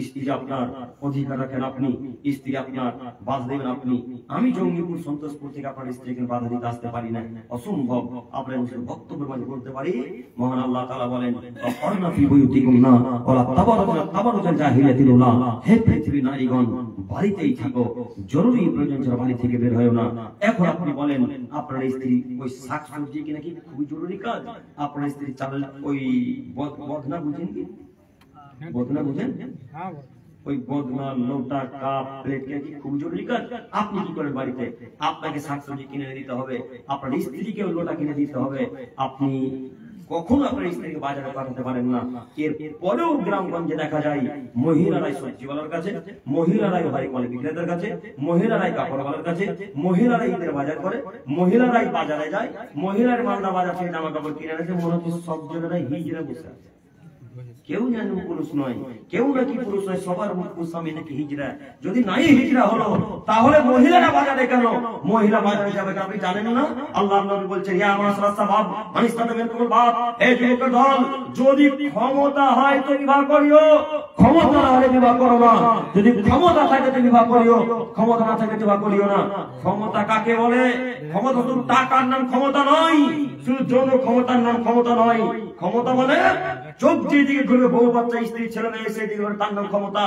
স্ত্রী আপনার অধিকার রাখেন আপনি, স্ত্রী আপনার বাধা দেবেন আপনি। আমি জঙ্গিপুর সন্তোষপুর থেকে আপনার স্ত্রীকে বাধা দিতে আসতে পারি না, অসম্ভব। আপনার বক্তব্যের মাঝে বলতে পারি, মহান আল্লাহ তাআলা বলেন, অর্ণা ফি বুয়ুতিকুন্না ওয়ালা তাবারুজনা তাবারুজাল জাহিলিয়াতিল উলা, হে পৃথিবীর নারীগণ বাড়িতেই থাকো, জরুরি প্রয়োজন ছাড়া বাড়ি থেকে বের হয়ো না। এখন আপনি বলেন, আপনার স্ত্রী ওই শাকসবজি কিনা কি খুবই জরুরি কাজ? আপনার স্ত্রী চাল ওই বদনা বুঝেন কি? বদনা বুঝেন? ওই বদনা, লোটা, কাপ, প্লেট কিনা কি খুব জরুরি কাজ? আপনি কি করেন বাড়িতে? আপনাকে শাকসবজি কিনে দিতে হবে, আপনার স্ত্রীকে ওই লোটা কিনে দিতে হবে। আপনি কখনো আপনার স্ত্রীকে বাজারে পাঠাতে পারেন না। এর পরেও গ্রামগঞ্জে দেখা যায়, মহিলারাই সবজিওয়ালার কাছে, মহিলারাই হরেকমাল বিক্রেতার কাছে, মহিলারাই কাপড়ওয়ালার কাছে, মহিলারাই ঈদের বাজার করে, মহিলারাই বাজারে যায়, মহিলার মালদা বাজার থেকে জামা কাপড় কিনে এনেছে, মনে হচ্ছে সব জনেরাই হিজড়া বসে আছে। কেউ জানে পুরুষ নয়, কেউ নাকি পুরুষ নয়, সবার স্বামী নাকি হিজড়া। যদি নাই হিজড়া হলো, তাহলে মহিলারা বাজারে কেন? মহিলা বাজারে যাবে আপনি জানেন না? আল্লাহর নবী বলছেন, ইয়া মাশরাস সাহাব মান ইসতাতা মিনকুমুল বাত, হে যুবকের দল, যদি ক্ষমতা হয় তো বিবাহ করিও, ক্ষমতা না হলে বিবাহ করো না। যদি ক্ষমতা থাকে তো বিবাহ করিও, ক্ষমতা না থাকে বিবাহ করিও না। ক্ষমতা কাকে বলে? ক্ষমতা শুধু টাকার নাম ক্ষমতা নয়, শুধু যৌন ক্ষমতার নাম ক্ষমতা নয়। ক্ষমতা বলে চোখ যেদিকে ঘুরবে, বউ বাচ্চা স্ত্রী ছেলে মেয়ে সেদিকে তার নাম ক্ষমতা।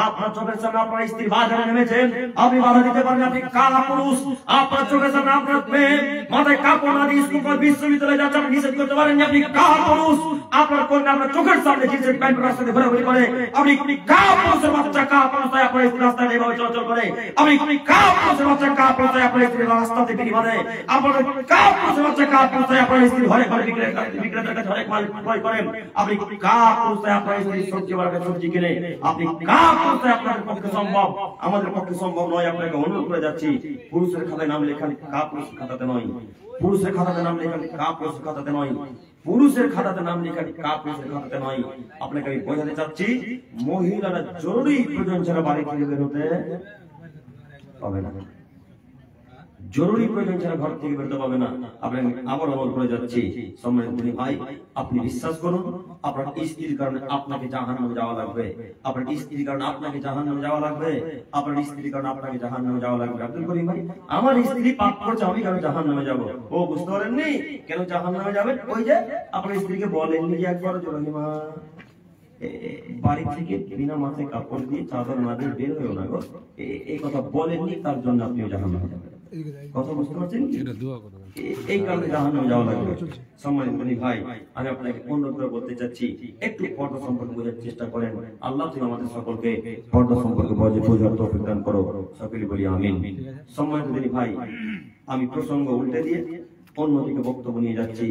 আপনার চোখের সামনে আপনার স্ত্রী বাজারে নেমেছেন, আপনি বাধা দিতে পারেন, আপনি কারা পুরুষ? আপনার চোখের সামনে আপনার মেয়ে মাথায় কাপড় না দিয়ে স্কুল বিশ্ববিদ্যালয়ে যাচ্ছে, আপনি নিষেধ করতে পারেন আপনি কারা পুরুষ? আপনার কন্যা আপনার চোখের সামনে জিন্সের প্যান্ট রাস্তাতে ঘোরাঘুরি করে, আপনি কারা পুরুষের বাচ্চা কারা পুরুষায় আপনার স্ত্রী রাস্তায় এভাবে চলাচল করে, আপনি কারা পুরুষের বাচ্চা কারা পুরুষায় আপনার স্ত্রী রাস্তাতে বিড়ি বাঁধে, আপনার কারা পুরুষের বাচ্চা কারা পুরুষায় আপনার স্ত্রী ঘরে ঘরে বিক্রেতার কাছে হরেক মাল ক্রয় করেন, আপনি কারা পুরুষায় আপনার স্ত্রী সবজি বাজারে সবজি কিনে, আপনি কারা পুরুষায় আপনার পক্ষে সম্ভব? আমাদের পক্ষে সম্ভব নয়। আপনাকে অনুরোধ করে যাচ্ছি, পুরুষের খাতায় নাম লেখান কারা পুরুষের খাতাতে নয়, পুরুষের খাতাতে নাম লেখান কারা পুরুষের খাতাতে নয়, পুরুষের খাতাতে নাম লেখান কারা পুরুষের খাতাতে নয়। আপনাকে আমি বোঝাতে চাচ্ছি, মহিলারা জরুরি প্রয়োজন ছাড়া বাড়ি থেকে বের হতে পাবে না, জরুরি প্রয়োজন ছাড়া ঘর থেকে বেরোতে পাবে না। আপনাকে আবার অনুরোধ করে যাচ্ছি, সম্মানিত ভাই, আপনি বিশ্বাস করুন, আপনার স্ত্রীর কারণে আপনাকে জাহান্নামে যাওয়া লাগবে, আপনার স্ত্রীর কারণে আপনাকে জাহান্নামে যাওয়া লাগবে, আপনার স্ত্রীর কারণে আপনাকে জাহান্নামে যাওয়া লাগবে। আব্দুল করিম ভাই, আমার স্ত্রী পাপ করছে, আমি কেন জাহান্নামে যাব? ও বুঝতে পারেননি কেন জাহান্নামে যাবেন? ওই যে আপনার স্ত্রীকে বলেননি যে একবার রহিমা বাড়ি থেকে বিনা মাথায় কাপড় দিয়ে চাদর না দিয়ে বের হয়েও না গো, এই কথা বলেননি, তার জন্য আপনিও জাহান্নামে যাবেন। কথা বুঝতে পারছেন? এই কারণে জাহান্নামে যাওয়া লাগবে। সম্মানিত ভাই, আমি আপনাকে অনুরোধ করে বলতে চাচ্ছি, একটু পর্দা সম্পর্কে বোঝার চেষ্টা করেন। আল্লাহ তুমি আমাদের সকলকে পর্দা সম্পর্কে বোঝার তৌফিক দান করো, সকলে বলি আমিন। সম্মানিত ভাই, আমি প্রসঙ্গ উল্টে দিয়ে অন্যদিকে বক্তব্য নিয়ে যাচ্ছি।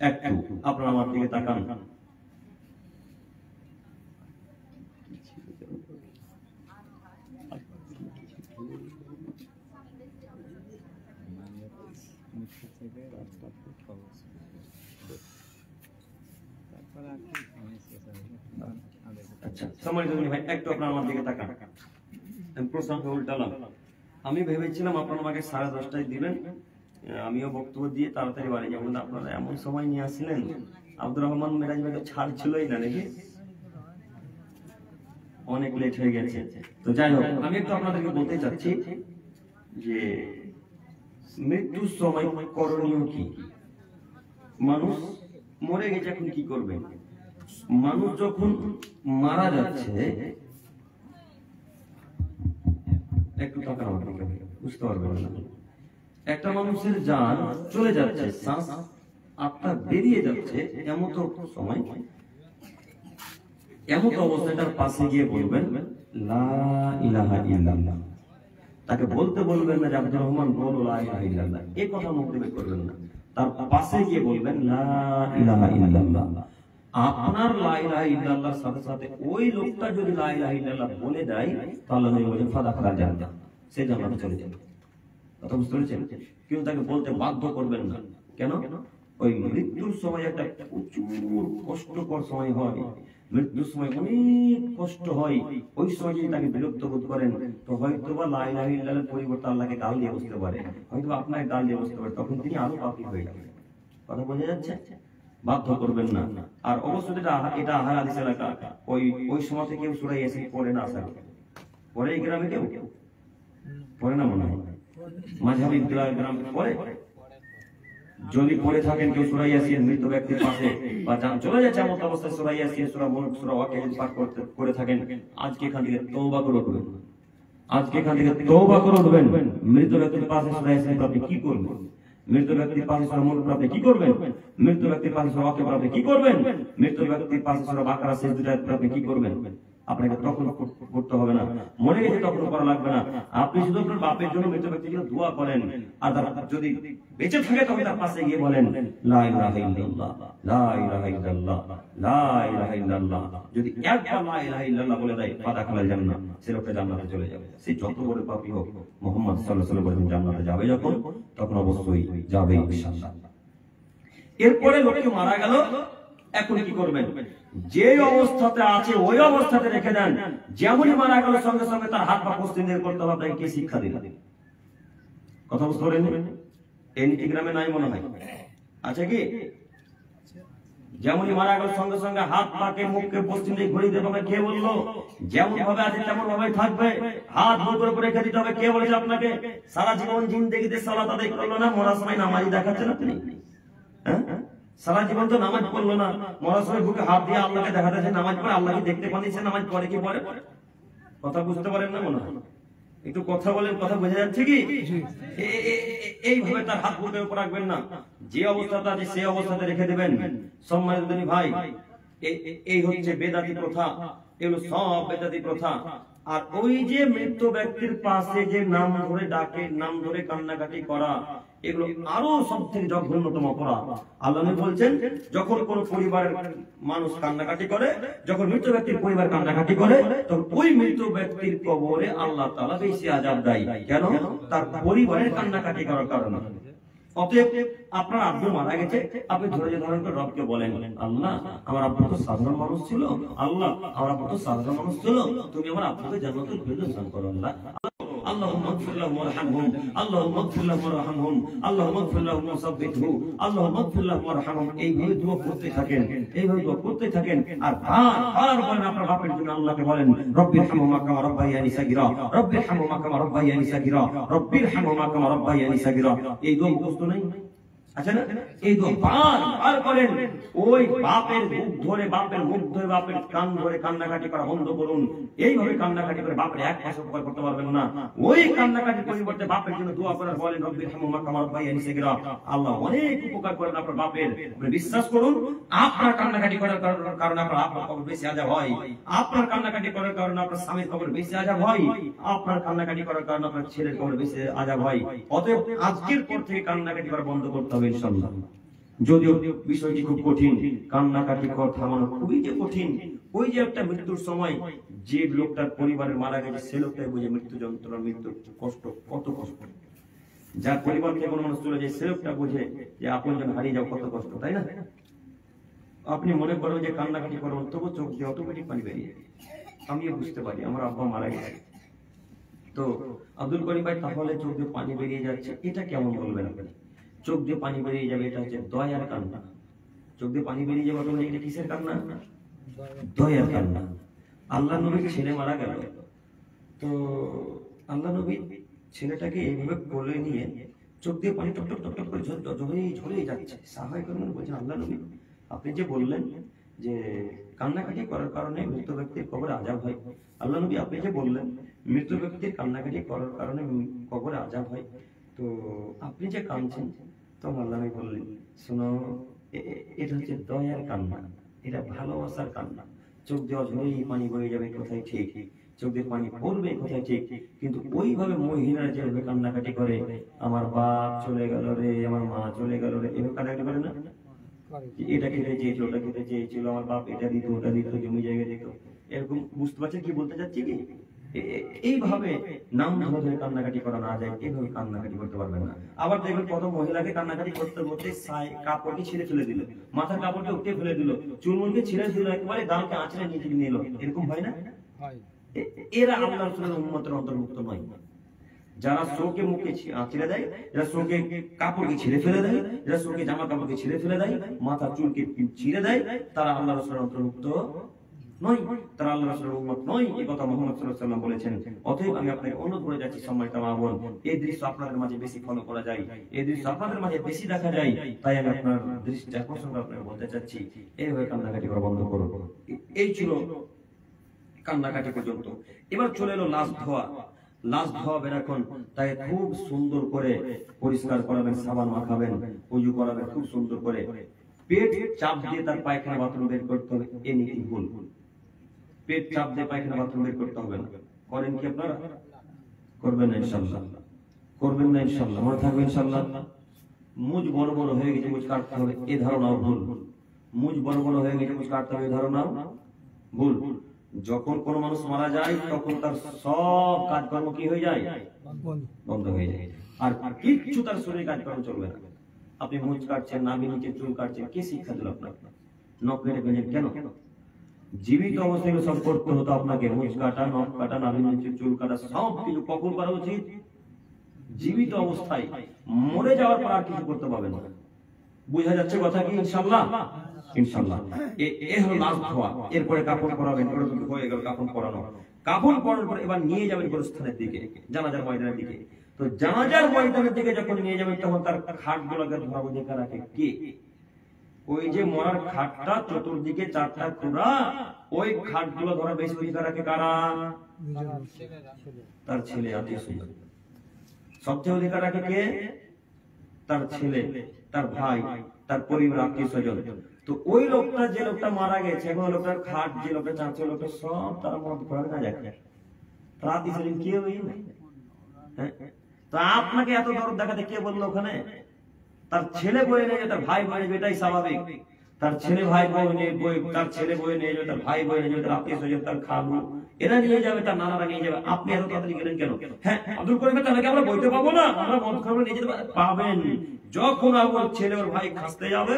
একটু আপনারা আমার দিকে তাকান। আচ্ছা সম্মানিত ভাই, একটু আপনার আমার দিকে তাকান। প্রশ্ন উল্টালাম। আমি ভেবেছিলাম আপনারা আমাকে 10:30টায় দিবেন, আমিও বক্তব্য দিয়ে তাড়াতাড়ি বাড়ি যাবো, না আপনারা এমন সময় নিয়ে আসলেন। আব্দুর রহমান মেরাজ ভাই তো ছাড় ছিলই না নাকি, অনেক লেট হয়ে গেছে। তো যাই হোক, আমি একটু আপনাদেরকে বলতে চাচ্ছি যে মৃত্যুর সময় করণীয় কি। মানুষ মরে গেছে, এখন কি করবে? মানুষ যখন মারা যাচ্ছে, একটু টাকা বুঝতে পারবেন না, একটা মানুষের জান চলে যাচ্ছে, শ্বাস আত্মা বেরিয়ে যাচ্ছে, এমন তো সময়, এমন অবস্থাটার পাশে গিয়ে বলবেন লা ইলাহা ইল্লাল্লাহ। তাকে বলতে বলবেন না যে আব্দুর রহমান বলো লা ইলাহা ইল্লাল্লাহ, এই কথা মুখ থেকে করবেন না। তার পাশে গিয়ে বলবেন লা ইলাহা ইল্লাল্লাহ। আপনার লা ইলাহা ইল্লাল্লাহর সাথে সাথে ওই লোকটা যদি লা ইলাহা ইল্লাল্লাহ বলে দেয়, তাহলে নবী বলেন ফাদাখালা জান্নাহ, সে জান্নাতে চলে যাবে। কথা বুঝতে পেরেছেন? কিন্তু তাকে বলতে বাধ্য করবেন না। কেন? ওই মৃত্যুর সময় একটা প্রচুর কষ্টকর সময় হয়, মৃত্যুর সময় অনেক কষ্ট হয়। ওই সময় যদি তাকে বিরক্ত বোধ করেন, তো হয়তো বা লা ইলাহা ইল্লাল্লাহর পরিবর্তে আল্লাহকে গাল দিয়ে বসতে পারে, হয়তো আপনাকে গাল দিয়ে বসতে পারে, তখন তিনি আরো পাপী হয়ে যাবেন। কথা বোঝা যাচ্ছে? বাধ্য করবেন না। আর অবশ্যই এটা আহার হাদিস এলাকা, ওই সময় থেকে কেউ সূরা ইয়াসিন পড়ে না, আসা পরে এই গ্রামে কেউ পড়ে না মনে হয়, মাঝহাবি গ্রাম পড়ে। যদি পড়ে থাকেন কেউ সূরা ইয়াসিন মৃত ব্যক্তির পাশে, বা জান চলে যাচ্ছে এমন অবস্থায় সূরা ইয়াসিন, সূরা মুলক, সূরা ওয়াকিয়া পাঠ করে থাকেন, আজকে এখান থেকে তওবা করে উঠবেন। আজকে এখান থেকে তওবা করে উঠবেন। মৃত ব্যক্তির পাশে সূরা ইয়াসিন আপনি কি করবেন? মৃত ব্যক্তির পাশে সূরা মুলক আপনি কি করবেন? মৃত ব্যক্তির পাশে সূরা ওয়াকিয়া আপনি কি করবেন? মৃত ব্যক্তির পাশে সূরা বাকারা সিজদা আপনি কি করবেন? আপনাকে তখন করতে হবে না, মরে গেছে তখন করা লাগবে না। আপনি শুধু আপনার বাপের জন্য, মৃত ব্যক্তির জন্য দোয়া করেন, আর যদি বেঁচে থাকে তখন তার পাশে গিয়ে বলেন লা ইলাহা ইল্লাল্লাহ, লা ইলাহা ইল্লাল্লাহ, লা ইলাহা ইল্লাল্লাহ। যদি একবার লা ইলাহা ইল্লাল্লাহ বলে দেয়, ফাদাখালাল জান্নাহ, সে লোকটা জান্নাতে চলে যাবে। সে যত বড় পাপী হোক, মুহাম্মদ সাল্লাল্লাহু আলাইহি ওয়াসাল্লাম বলেন জান্নাতে যাবে যখন, তখন অবশ্যই যাবে ইনশাআল্লাহ। এরপরে লোকটি মারা গেল, এখন কি করবেন? যে অবস্থাতে আছে ওই অবস্থাতে রেখে দেন। যেমনই মারা গেল সঙ্গে সঙ্গে তার হাত পা প্রস্তুত করতে হবে। আপনাকে কি শিক্ষা দিলেন? কথা বুঝতে পারেন? এই নীতি গ্রামে নাই মনে হয়, আছে কি? যেমনই মারা গেল সঙ্গে সঙ্গে হাত পাকে মুখকে পশ্চিমে ঘুরিয়ে দিতে হবে। কে বললো? যেমন ভাবে আছে তেমন ভাবে থাকবে, হাত মুখের উপরে রেখে দিতে হবে। কে বলেছে আপনাকে? সারা জীবন জিন্দেগিতে সালাত আদায় করলো না, মরার সময় নামাজি দেখাচ্ছেন আপনি? হ্যাঁ, সারা জীবন তো নামাজ পড়লো না, মরার সময় বুকে হাত দিয়ে আল্লাহকে দেখাতেছে নামাজ পড়ে, আল্লাহকে দেখতে পাচ্ছে নামাজ পড়ে কি পড়ে? কথা বুঝতে পারেন না মনে হয়? একটু কথা বলেন, কথা বোঝা যাচ্ছে কি? এইভাবে তার হাত বুকের উপর রাখবেন না, যে অবস্থাটা আছে সেই অবস্থাতে রেখে দেবেন। সম্মানিত ভাই, এই হচ্ছে বেদাতি প্রথা, এগুলো সব বেদাতি প্রথা। আর ওই যে মৃত ব্যক্তির পাশে যে নাম ধরে ডাকে, নাম ধরে কান্নাকাটি করা, এগুলো আরো সব থেকে জঘন্যতম অপরাধ। আল্লাহ বলছেন, যখন কোন পরিবারের মানুষ কান্নাকাটি করে, যখন মৃত ব্যক্তির পরিবার কান্নাকাটি করে, তখন ওই মৃত ব্যক্তির কবরে আল্লাহ তাআলা বেশি আযাব দেয়। কেন? তার পরিবারের কান্নাকাটি করার কারণে। অতএব আপনার আব্বু মারা গেছে, আপনি ধৈর্য ধারণ করে রবকে বলেন, আল্লাহ আমার আব্বু তো সাধারণ মানুষ ছিল, আল্লাহ আমার আব্বু তো সাধারণ মানুষ ছিল, তুমি আমার আব্বুকে জান্নাতুল ফিরদৌস দান করো আল্লাহ। اللهم اغفر لهم وارحمهم، اللهم اغفر لهم وارحمهم، اللهم اغفر لهم وثبته، اللهم اغفر لهم وارحمهم। এইভাবে দোয়া করতে থাকেন, এইভাবে দোয়া করতে থাকেন। আর বারবার বলেন আপনার বাপের জন্য আল্লাহকে বলেন, রব্বির হামহুমা কামা রাব্বায়ানি সাগীরা, রব্বির হামহুমা কামা রাব্বায়ানি সাগীরা, রব্বির হামহুমা কামা রাব্বায়ানি সাগীরা। এই দোয়া মুখস্থ নাই? আচ্ছা না? এই দোয়া বারবার করেন। ওই বাপের মুখ ধরে, বাপের মুখ ধরে, বাপের কান ধরে কান্নাকাটি করা বন্ধ করুন। এইভাবে কান্নাকাটি করে বাপের এক পয়সা উপকার করতে পারবেন না। ওই কান্নাকাটির পরিবর্তে বাপের জন্য দোয়া করার বলেন, রব্বির হামহুমা কামা রাব্বায়ানি সাগীরা। আল্লাহ অনেক উপকার করেন আপনার বাপের। আপনি বিশ্বাস করুন, আপনার কান্নাকাটি করার কারণে আপনার আব্বার কবর বেশি আযাব হয়, আপনার কান্নাকাটি করার কারণে আপনার স্বামীর কবর বেশি আযাব হয়, আপনার কান্নাকাটি করার কারণে আপনার ছেলের কবর বেশি আযাব হয়। অতএব আজকের পর থেকে কান্নাকাটি করা বন্ধ করতে হবে ইনশাআল্লাহ। যদিও বিষয়টি খুব কঠিন, কান্নাকাটি করা থামানো খুবই যে কঠিন। ওই যে একটা মৃত্যুর সময় যে লোকটার পরিবারের মারা গেছে, সে লোকটাই বুঝে মৃত্যু যন্ত্রণা, মৃত্যুর কষ্ট কত কষ্ট। যার পরিবার থেকে কোনো মানুষ চলে যায়, সে লোকটা বুঝে যে আপনজন হারিয়ে যাও কত কষ্ট, তাই না? আপনি মনে করেন যে কান্নাকাটি করবেন, তবু চোখ দিয়ে অটোমেটিক পানি বেরিয়ে যায়। আমিও বুঝতে পারি আমার আব্বা মারা গেছে, তো আব্দুল করিম ভাই তাহলে চোখ দিয়ে পানি বেরিয়ে যাচ্ছে, এটা কেমন বলবেন আপনি? চোখ দিয়ে পানি বেরিয়ে যাবে, এটা হচ্ছে দয়ার কান্না। চোখ দিয়ে পানি বেরিয়ে যাবে অটোমেটিক, এটা কিসের কান্না? দয়ার কান্না। আল্লাহ নবীর ছেলে মারা গেল, তো আল্লাহ নবী ছেলেটাকে এইভাবে কোলে নিয়ে চোখ দিয়ে পানি টপ টপ টপ টপ করে ঝরেই যাচ্ছে। সাহাবায়ে কেরাম বলছেন, আল্লাহ নবী আপনি যে বললেন যে কান্নাকাটি করার কারণে মৃত ব্যক্তির কবরে আযাব হয়, আল্লাহ নবী আপনি যে বললেন মৃত ব্যক্তির কান্নাকাটি করার কারণে কবরে আযাব হয়, তো আপনি যে কাঁদছেন, তখন আল্লাহ নবী বললেন, শোনো এটা হচ্ছে দয়ার কান্না, এটা ভালোবাসার কান্না। চোখ দিয়ে ঝরেই পানি বয়ে যাবে কোথায় ঠিক, চোখ দিয়ে পানি পড়বে কোথায় ঠিক, কিন্তু ওইভাবে মহিলারা যেভাবে কান্নাকাটি করে, আমার বাপ চলে গেল রে, আমার মা চলে গেল রে, এভাবে কান্নাকাটি করে না? এটা খেতে চেয়েছিল, ওটা খেতে চেয়েছিল, আমার বাপ এটা দিত ওটা দিত, জমি জায়গা দিত, এরকম। বুঝতে পারছেন কি বলতে চাচ্ছি কি? এইভাবে নাম ধরে ধরে কান্নাকাটি করা না যায়, এইভাবে কান্নাকাটি করতে পারবেন না। আবার দেখবেন কত মহিলাকে কান্নাকাটি করতে করতে কাপড়কে ছিঁড়ে ফেলে দিল, মাথার কাপড়কে উঠে ফেলে দিল, চুলমুলকে ছিঁড়ে দিল, একেবারে গালকে আঁচড়ে নিচে নিল, এরকম হয় না? এরা আল্লাহ রাসূলের উম্মতের অন্তর্ভুক্ত নয়। যারা শোকে মুখে আঁচড়ে দেয়, যারা শোকে কাপড়কে ছিঁড়ে ফেলে দেয়, যারা শোকে জামা কাপড়কে ছিঁড়ে ফেলে দেয়, মাথা চুলকে ছিঁড়ে দেয়, তারা আল্লাহ রাসূলের অন্তর্ভুক্ত নয়, তারা আল্লাহ রাসূলের উম্মত নয়। এই কথা মুহাম্মদ সাল্লাল্লাহু আলাইহি ওয়াসাল্লাম বলেছেন। অতএব আমি আপনাকে অনুরোধ করে যাচ্ছি সম্মানিত মা বোন, এই দৃশ্য আপনাদের মাঝে বেশি ফলো করা যায়, এই দৃশ্য আপনাদের মাঝে বেশি দেখা যায়, তাই আমি আপনার দৃষ্টি আকর্ষণ করে আপনাকে বলতে চাচ্ছি, এইভাবে কান্নাকাটি করা বন্ধ করুন। এই ছিল কান্নাকাটি পর্যন্ত। এবার চলে এলো লাশ ধোয়া। লাশ ধোয়াবেন এখন, তাই খুব সুন্দর করে পরিষ্কার করাবেন, সাবান মাখাবেন, ওযু করাবেন খুব সুন্দর করে। পেট চাপ দিয়ে তার পায়খানা বাথরুম বের করতে হবে, এই নীতি ভুল। পেট চাপ দিয়ে পায়খানা বাথরুম বের করতে হবে না। করেন কি আপনারা? করবেন না ইনশাআল্লাহ, করবেন না ইনশাআল্লাহ, মনে থাকবে ইনশাআল্লাহ। মুজ বড় বড় হয়ে গেছে, মুজ কাটতে হবে, এই ধারণাও ভুল। মুজ বড় বড় হয়ে গেছে, মুজ কাটতে হবে, এই ধারণাও ভুল। যখন কোন মানুষ মারা যায়, তখন তার সব কাজকর্ম কি হয়ে যায়? বন্ধ হয়ে যায়, আর কিচ্ছু তার শরীরে কাজকর্ম চলবে না। আপনি মুজ কাটছেন, নাভি নিচে চুল কাটছেন, কে শিক্ষা দিল আপনাকে? নখ কেটে ফেলেন কেন? জীবিত অবস্থায় সব করতে হতো আপনাকে, মুজ কাটা, নখ কাটা, নাভি নিচে চুল কাটা, সব কিছু কখন করা উচিত? জীবিত অবস্থায়। মরে যাওয়ার পর আর কিছু করতে পারবেন না। বুঝা যাচ্ছে কথা কি? ইনশাআল্লাহ, ইনশাআল্লাহ। এই হলো লাশ ধোয়া। এরপরে কাফন পরাবেন, হয়ে গেল কাফন পরানো। কাফন পরানোর পর এবার নিয়ে যাবেন গোরস্থানের দিকে, জানাজার ময়দানের দিকে। তো জানাজার ময়দানের দিকে যখন নিয়ে যাবেন, তখন তার খাটগুলোকে ধরা অধিকার রাখে কে? ওই যে মরার খাটটা চতুর্দিকে চারটা খোঁড়া, ওই খাটগুলো ধরা বেশি অধিকার রাখে কারা? তার ছেলে, আত্মীয় স্বজন। সবচেয়ে অধিকার রাখে কে? তার ছেলে, তার ভাই, তার পরিবার, আত্মীয় স্বজন। তো ওই লোকটা, যে লোকটা মারা গেছে, এখন লোকটার খাট, যে লোকটা চাচ্ছে, লোকটা সব তারা মত করে না যায়, তার আত্মীয় স্বজন কেউ নেই। তো আপনাকে এত দরদ দেখাতে কে বললো? ওখানে তার ছেলে বয়ে নিয়ে যাবে, তার ভাই বয়ে নেবে, এটাই স্বাভাবিক। তার ছেলে ভাই বয়ে নিয়ে, তার ছেলে বয়ে নিয়ে যাবে, তার ভাই বয়ে নিয়ে যাবে, তার আত্মীয় স্বজন, তার খালু, এরা নিয়ে যাবে, তার নানারা নিয়ে যাবে। আপনি এত তাড়াতাড়ি গেলেন কেন? হ্যাঁ, আব্দুল করিম তাহলে আমরা বইতে পাবো না? আমরা মদ খাবো, নিয়ে যেতে পাবেন। যখন আপনার ছেলে ওর ভাই খাসতে যাবে,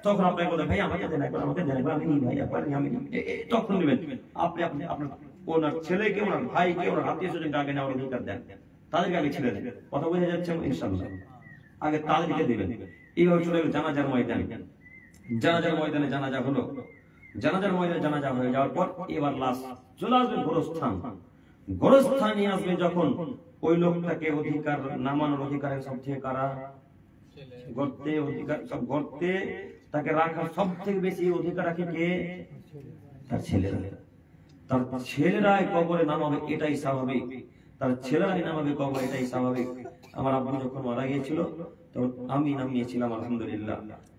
তখন আপনাকে বলবেন, ভাই আমাকে দেন একবার, আমাকে দেন একবার, আমি নিই ভাই একবার, আমি তখন নেবেন। আপনি আপনার ওনার ছেলেকে, ওনার ভাইকে, ওনার আত্মীয় স্বজনকে আগে নেওয়ার অধিকার দেন, তাদেরকে আগে ছেড়ে দেন। কথা বোঝা যাচ্ছে? ইনশাআল্লাহ আগে তাদেরকে দিবেন। এইভাবে চলে গেল জানাজার ময়দানে। জানাজার ময়দানে জানাজা হলো, জানাজার ময়দানে জানাজা হয়ে যাওয়ার পর এবার লাশ চলে আসবে গোরস্থান। গোরস্থান নিয়ে আসবে যখন, ওই লোকটাকে অধিকার নামানোর অধিকার সব থেকে কারা? গর্তে অধিকার, সব গর্তে তাকে রাখার সব থেকে বেশি অধিকার রাখে কে? তার ছেলেরা। তার ছেলেরাই কবরে নামাবে, এটাই স্বাভাবিক। তার ছেলেরাই নামাবে কবরে, এটাই স্বাভাবিক। আমার আব্বু যখন মারা গিয়েছিল, তো আমি নামিয়েছিলাম, আলহামদুলিল্লাহ।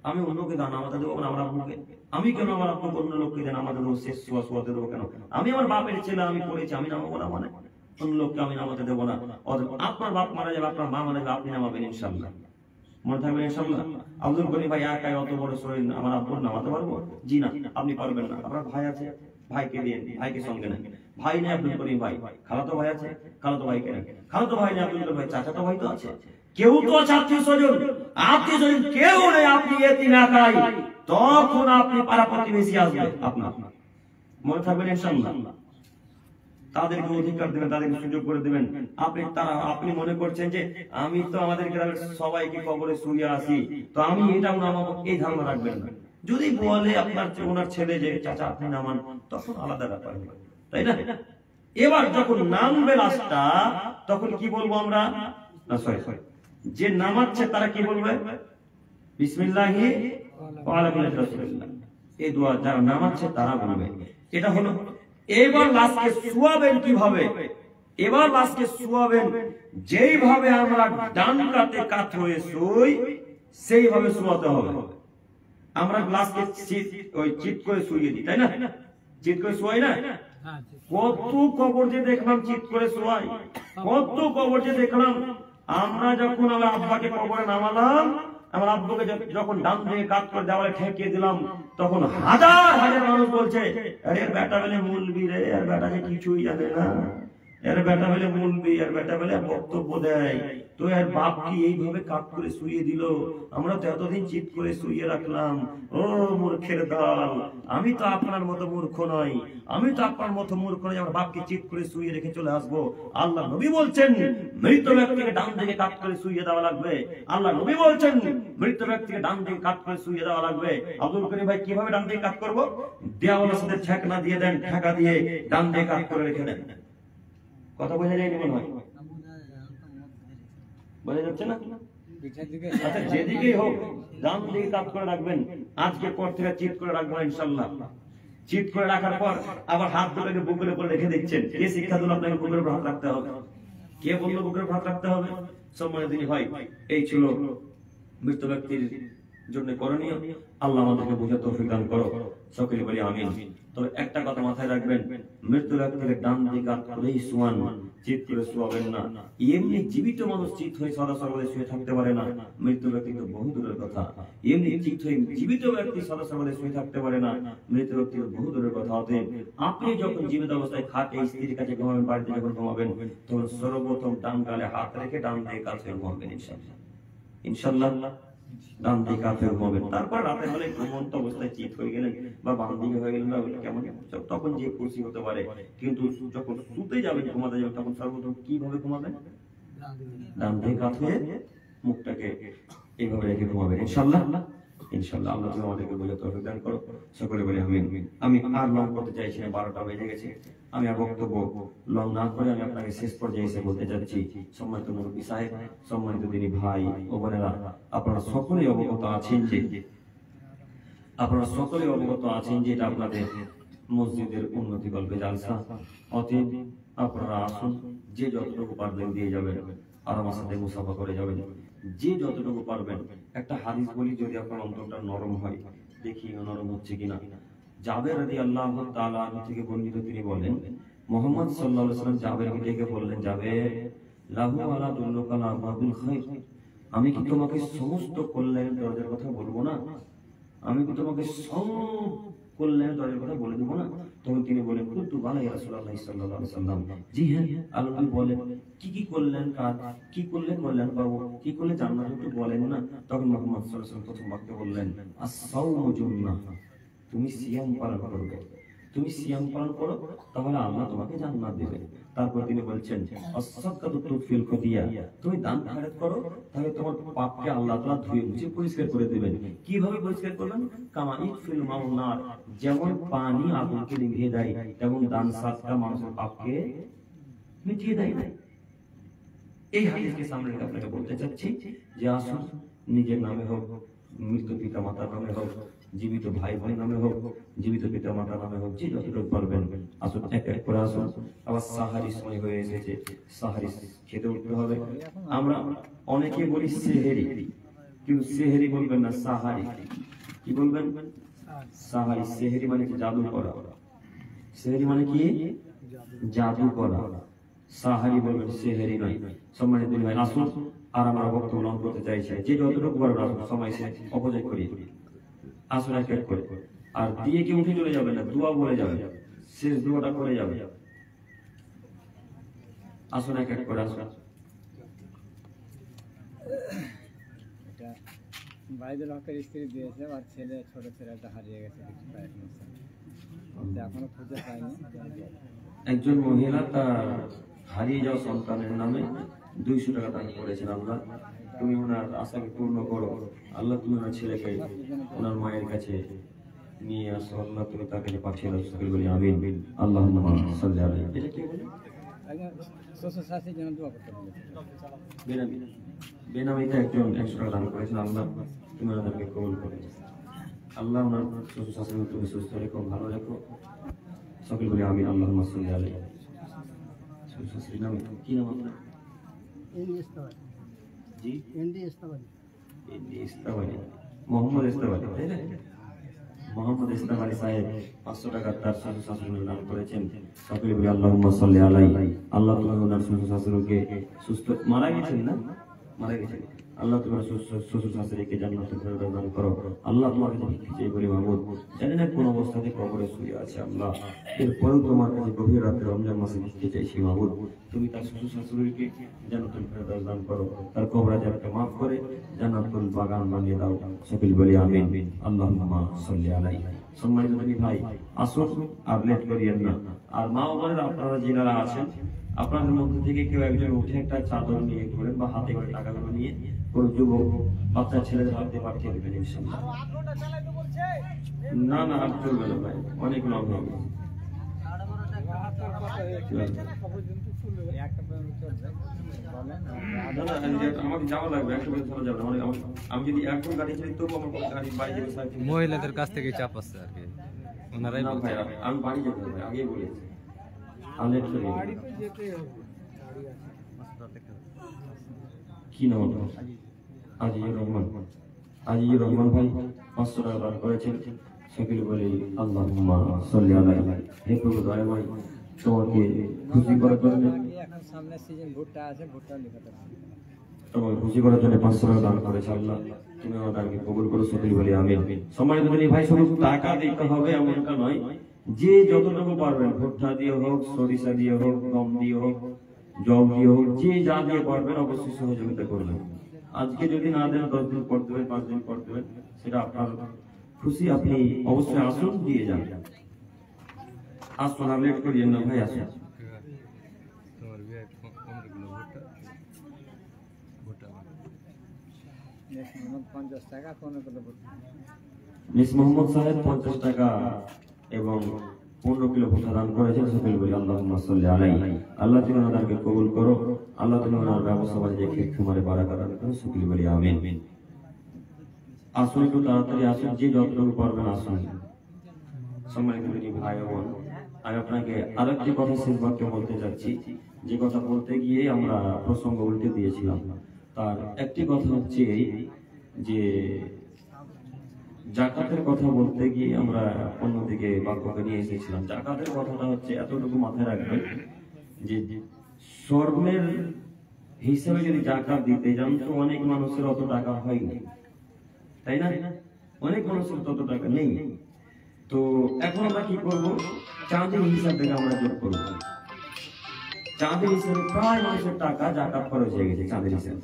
আমি অন্যকে দান আমাদের দেবো না, আমার আব্বুকে। আমি কেন আমার আব্বুকে অন্য লোককে দেন আমাদের দেবো, শেষ শোয়াতে দেবো কেন? আমি আমার বাপের ছেলে, আমি করেছি, আমি নামাবো না মানে? অন্য লোককে আমি নামাতে দেবো না। আপনার বাপ মারা যাবে, আপনার মা মারা যাবে, আপনি নামাবেন ইনশাআল্লাহ, মনে থাকবে ইনশাআল্লাহ। আব্দুল করিম ভাই একাই অত বড় শরীর, আমার আব্বুর নামাতে পারবো? জি না, আপনি পারবেন না। আপনার ভাই আছে, ভাইকে দিয়ে, ভাইকে সঙ্গে নেন। ভাই নেই আব্দুল করিম ভাই, খালাতো ভাই আছে, খালাতো ভাই কেন, খালাতো ভাই নেই আব্দুল করিম ভাই, চাচাতো ভাই তো আছে, কেউ তো আছে আত্মীয় স্বজন, আত্মীয় স্বজন কেউ নেই, আপনি এতিম একাই, তখন আপনি পাড়া প্রতিবেশী আসবে আপনার, মনে থাকবেন ইনশাআল্লাহ। তাদেরকে অধিকার দেবেন, তাদেরকে সুযোগ করে দেবেন। আপনি মনে করছেন যে আমি তো আমাদের গ্রামের সবাইকে কবরে শুয়ে আসি, তো আমি এটা নামাবো, এই ধারণা রাখবেন না। যদি বলে আপনার ওনার ছেলে যে চাচা আপনি নামান, তখন আলাদা ব্যাপার, তাই না? এবার যখন নামবে লাশটা, তখন কি বলবো আমরা? না সরি, যে নামাচ্ছে তারা কি বলবে? বিসমিল্লাহি ওয়া আলা মিল্লাতি রাসূলিল্লাহ, এই দোয়া যারা নামাচ্ছে তারা বলবে। এটা হলো। এবার লাশকে শুয়াবেন কিভাবে? এবার লাশকে শুয়াবেন যেইভাবে আমরা ডান কাতে কাত হয়ে শুই, সেইভাবে শুয়াতে হবে। আমরা লাশকে চিত করে শুইয়ে দিই, তাই না? চিত করে শুয়াই না? কত কবর যে দেখলাম চিত করে শুয়াই, কত কবর যে দেখলাম। আমরা যখন আমার আব্বাকে কবরে নামালাম, আমার আব্বুকে যখন ডান দিকে কাত করে দেওয়ালে ঠেকিয়ে দিলাম, তখন হাজার হাজার মানুষ বলছে, আরে বেটা বলে মুলবি রে, আর বেটা যে কিছুই জানে না, এর বেটা বলে মুলবি, আর বেটা বলে বক্তব্য দেয়, তো এর বাপ কি এইভাবে কাত করে শুইয়ে দিল? আমরা তো এতদিন চিত করে শুইয়ে রাখলাম। ও মূর্খের দল, আমি তো আপনার মতো মূর্খ নই, আমি তো আপনার মতো মূর্খ নই, আমার বাপকে চিত করে শুইয়ে রেখে চলে আসবো। আল্লাহ নবী বলছেন মৃত ব্যক্তিকে ডান দিকে কাত করে শুইয়ে দেওয়া লাগবে। আল্লাহ নবী বলছেন মৃত ব্যক্তিকে ডান দিকে কাত করে শুইয়ে দেওয়া লাগবে। আব্দুল করিম ভাই কিভাবে ডান দিকে কাত করবো? দেওয়ালের সাথে ঠেকনা দিয়ে দেন, ঠেকা দিয়ে ডান দিকে কাত করে রেখে দেন। কথা বোঝা যায়নি মনে হয়? বোঝা যাচ্ছে না? আচ্ছা, যেদিকেই হোক ডান দিকে কাত করে রাখবেন। আজকে পর থেকে চিত করে রাখবো ইনশাআল্লাহ। চিত করে রাখার পর আবার হাত দুটোকে বুকের উপর রেখে দিচ্ছেন। কে শিক্ষা দিল আপনাকে বুকের উপর হাত রাখতে হবে? কে বললো বুকের উপর হাত রাখতে হবে? সম্মানিত দিনী ভাই, এই ছিল মৃত ব্যক্তির জন্য করণীয়। আল্লাহ আমাদেরকে বুঝার তৌফিক দান করো, সকলে বলি আমিন। তবে একটা কথা মাথায় রাখবেন, মৃত্যু ব্যক্তিকে ডান দিকে কাত করেই শুয়ান, চিত করে শুয়াবেন না। এমনি জীবিত মানুষ চিত হয়ে সদা সর্বদা শুয়ে থাকতে পারে না, মৃত্যু ব্যক্তি তো বহু দূরের কথা। এমনি চিত হয়ে জীবিত ব্যক্তি সদা সর্বদা শুয়ে থাকতে পারে না, মৃত্যু ব্যক্তি তো বহু দূরের কথা। অতএব আপনি যখন জীবিত অবস্থায় খাটে স্ত্রীর কাছে ঘুমাবেন, বাড়িতে যখন ঘুমাবেন, তখন সর্বপ্রথম ডান গালে হাত রেখে ডান দিকে কাত হয়ে ঘুমাবেন ইনশাআল্লাহ। ইনশাআল্লাহ ডান দিকে কাত হয়ে ঘুমাবেন। তারপর রাতে হলে ঘুমন্ত অবস্থায় চিত হয়ে গেলেন বা বাম দিকে হয়ে গেলেন, কেমন তখন যে খুশি হতে পারে, কিন্তু যখন শুতে যাবেন, ঘুমাতে যাবেন, তখন সর্বপ্রথম কিভাবে ঘুমাবেন? ডান দিকে কাত হয়ে মুখটাকে এইভাবে রেখে ঘুমাবেন ইনশাআল্লাহ। ইনশাআল্লাহ আল্লাহ তুমি আমাদেরকে বোঝার তৌফিক দান করো, সকলে বলি আমিন। আমি আর লং করতে চাইছি না, 12টা বেজে গেছে। আমি আর বক্তব্য লং না করে আমি আপনাকে শেষ পর্যায়ে এসে বলতে যাচ্ছি, সম্মানিত মুরব্বী সাহেব, সম্মানিত দিনী ভাই ও বোনেরা, আপনারা সকলেই অবগত আছেন যে এটা আপনাদের মসজিদের উন্নতি কল্পে জালসা। অতএব আপনারা আসুন, যে যতটুকু পারবেন দিয়ে যাবেন, আর আমার সাথে মুসাফা করে যাবেন, যে যতটুকু পারবেন। একটা হাদিস বলি, যদি আপনার অন্তরটা নরম হয়, দেখি নরম হচ্ছে কিনা। জাবের রাদিয়াল্লাহু তাআলা আনহু থেকে বর্ণিত, তিনি বলেন মুহাম্মদ সাল্লাল্লাহু আলাইহি ওয়াসাল্লাম জাবেরকে ডেকে বললেন, জাবের, লাহু আলা দুল্লুকা আলা আবওয়াবিল খায়র, আমি কি তোমাকে সমস্ত কল্যাণের দরজার কথা বলবো না? আমি কি তোমাকে সব কল্যাণের দরজার কথা বলে দেবো না? তখন তিনি বলেন, কুনতু বালা ইয়া রাসূলুল্লাহ সাল্লাল্লাহু আলাইহি ওয়াসাল্লাম, জি হ্যাঁ আল্লাহ বলেন। কি কি কল্যাণ কাজ, কি করলে কল্যাণ পাবো, কি করলে জান্নাত একটু বলেন না? তখন মুহাম্মদ সাল্লাল্লাহু আলাইহি ওয়াসাল্লাম প্রথম বাক্য বললেন, আস-সাওমু জুন্নাহ, তুমি সিয়াম পালন করবে, তুমি সিয়াম পালন করো, তাহলে আল্লাহ তোমাকে জান্নাত দেবে। তারপর তিনি বলছেন, আস-সাদকাতু তুতফিল খতিয়া, তুমি দান খয়রাত করো, তাহলে তোমার পাপকে আল্লাহ তাআলা ধুয়ে মুছে পরিষ্কার করে দিবেন। কিভাবে পরিষ্কার করবেন? কামা ইতফিল মাউন নার, যেমন পানি আগুনকে নিভিয়ে দেয়, তেমন দান সাদকা মানুষের পাপকে মিটিয়ে দেয়। এই হাদিসকে সামনে রেখে আপনাকে বলতে চাচ্ছি যে আসুন, নিজের নামে হোক, মৃত পিতা মাতার নামে হোক, জীবিত ভাই বোনের নামে হোক, জীবিত পিতা মাতার নামে হোক, যে যতটুকু পারবেন আসুন, এক এক করে আসুন। আবার সাহারি সময় হয়ে এসেছে, সাহারি খেতে উঠতে হবে। আমরা অনেকে বলি সেহেরি, কিন্তু সেহেরি বলবেন না, সাহারি। কি বলবেন? সাহারি। সেহেরি মানে কি? জাদু করা। সেহেরি মানে কি? জাদু করা। সাহারি বলবেন, সেহেরি নয়। সম্মানিত দিনী ভাই, আসুন, আর আমরা বক্তব্য লং করতে চাইছি, যে যতটুকু পারবেন আসুন, সময় সে অপচয় করি, আসুন এক এক করে। আর দিয়ে কি উঠে চলে যাবে না, দোয়া বলে যাবে, শেষ দোয়াটা করে যাবে। আসুন এক এক করে আসুন। এটা বাইদুল হকের স্ত্রী দিয়েছে, আর ছেলে, ছোট ছেলেটা হারিয়ে গেছে কিছু কয়েক মাস আগে। এখনো খুঁজে পাইনি। একজন মহিলা তার হারিয়ে যাওয়া সন্তানের নামে 200 টাকা দান করেছেন। আল্লাহ তুমি ওনার আশাকে পূর্ণ করো। আল্লাহ তুমি ওনার ছেলেকে ওনার মায়ের কাছে নিয়ে আসো। আল্লাহ তুমি তাকে পাঠিয়ে দাও। সকলে বলি আমিন। আল্লাহুম্মা সাল্লি আলাইহি। এটা কি বলে? একজন শ্বশুর শাশুড়ির জন্য দোয়া করতে বলেছে। বেনামি বেনামিতে একজন 100 টাকা দান করেছেন। আল্লাহ তুমি ওনাদেরকে কবুল করো। আল্লাহ ওনার শ্বশুর শাশুড়ি তুমি সুস্থ রেখো, ভালো রেখো। সকলে বলি আমিন। আল্লাহুম্মা সাল্লি আলাইহি। শ্বশুর শাশুড়ির নাম কি নাম আপনার? জি ইস্তাবানি, মোহাম্মদ ইস্তাবানি, তাই না? মোহাম্মদ ইস্তাবানি সাহেব 500 টাকা তার শ্বশুর শাশুড়ির দান করেছেন। সকলে বলি আল্লাহুম্মা সাল্লি আলাইহি। আল্লাহ তুমি ওনার শ্বশুর শাশুড়িকে সুস্থ, মারা গেছেন না, মারা গেছেন। আল্লাহ তোমার শ্বশুর শাশুড়িকে জান্নাতুল ফেরদাউস দান করো। আল্লাহ তোমার কাছে চাই বলি মাহবুব, জানি না কোন অবস্থাতে কবরে শুয়ে আছে আল্লাহ, এরপরেও তোমার কাছে গভীর রাতে রমজান মাসে ভিক্ষে চাইছি মাহবুব, তুমি তার শ্বশুর শাশুড়িকে জান্নাতুল ফেরদাউস দান করো, তার কবর আযাবকে মাফ করে জান্নাতুল বাগান বানিয়ে দাও। সকলে বলি আমিন। আল্লাহুম্মা সাল্লি আলাইহি। সম্মানিত ভাই, আসুন আর লেট করিয়েন না। আর মা ও বোনেরা, আপনারা যারা আছেন, আপনাদের মধ্যে থেকে কেউ একজন উঠে একটা চাদর নিয়ে ঘুরেন বা হাতে করে টাকাগুলো নিয়ে কোন যুবক বাচ্চা ছেলেদের হাতে পাঠিয়ে দেবেন ইনশাআল্লাহ। না না, আর চলবে না ভাই, অনেক লং হবে। আমাকে যাওয়া লাগবে, একটু চলে যাবে। আমি যদি এখন গাড়ি চাই তবু আমার গাড়ি বাড়ি যাবে। মহিলাদের কাছ থেকে চাপ আছে আর কি, ওনারাই না ভাই, আমি বাড়ি যেতে হবে, আগেই বলেছি। আমি কি নাম আপনার? আজিজুর রহমান। আজিজুর রহমান ভাই 500 টাকা দান করেছেন। সকলে বলি আল্লাহুম্মা সাল্লি আলাইহি। হে প্রভু দয়াময়, তোমাকে খুশি করার জন্য, এখন সামনে সিজন ভুট্টা আছে, ভুট্টা লিখাতে হবে। তোমাকে খুশি করার জন্য 500 টাকা দান করেছে আল্লাহ, তুমি আমাদেরকে কবুল করো। সকলে বলি আমিন। সম্মানিত ভাই, শুধু টাকা দিতে হবে এমনটা নয়, যে যতটুকু পারবেন, ভুট্টা দিয়ে হোক, সরিষা দিয়ে হোক, গম দিয়ে হোক, জব দিয়ে হোক, যে যা দিয়ে পারবেন অবশ্যই সহযোগিতা করবেন। আজকে যদি না দেন 10 দিন পর দেবেন, 5 দিন পর দেবেন, সেটা আপনার খুশি। আপনি অবশ্যই আসুন, দিয়ে যান। আসুন, আর লেট করিয়েন না ভাই, আসুন। তোমার বিয়ে কমগুলো ভুট্টা 50 টাকা, 15 কিলো ভুট্টা। মিস মোহাম্মদ সাহেব 50 টাকা এবং 15 কিলো ভুট্টা দান করেছেন। সকলে বলি আল্লাহুম্মা সাল্লি আলাইহি। আল্লাহ তুমি ওনাদেরকে কবুল করো। আল্লাহ তুমি ওনার ব্যবসা বাণিজ্যে ক্ষেত খামারে বারাকা দান করো। সকলে বলি আমিন। আসুন, একটু তাড়াতাড়ি আসুন, যে যতটুকু পারবেন আসুন। সম্মানিত ভাই ও বোন, আমি আপনাকে আরেকটি কথা শেষ বাক্যে বলতে যাচ্ছি, যে কথা বলতে গিয়ে আমরা প্রসঙ্গ উল্টে দিয়েছিলাম। তার একটি কথা হচ্ছে এই, যে জাকাতের কথা বলতে গিয়ে আমরা অন্যদিকে বাক্যকে নিয়ে এসেছিলাম। জাকাতের কথাটা হচ্ছে, এতটুকু মাথায় রাখবেন যে স্বর্ণের হিসেবে যদি জাকাত দিতে যান, তো অনেক মানুষের অত টাকা হয়নি, তাই না? অনেক মানুষের তত টাকা নেই। তো এখন আমরা কি করব? চাঁদের হিসাব থেকে আমরা যোগ করব। চাঁদের হিসাবে প্রায় মানুষের টাকা জাকাত খরচ হয়ে গেছে চাঁদের হিসাবে।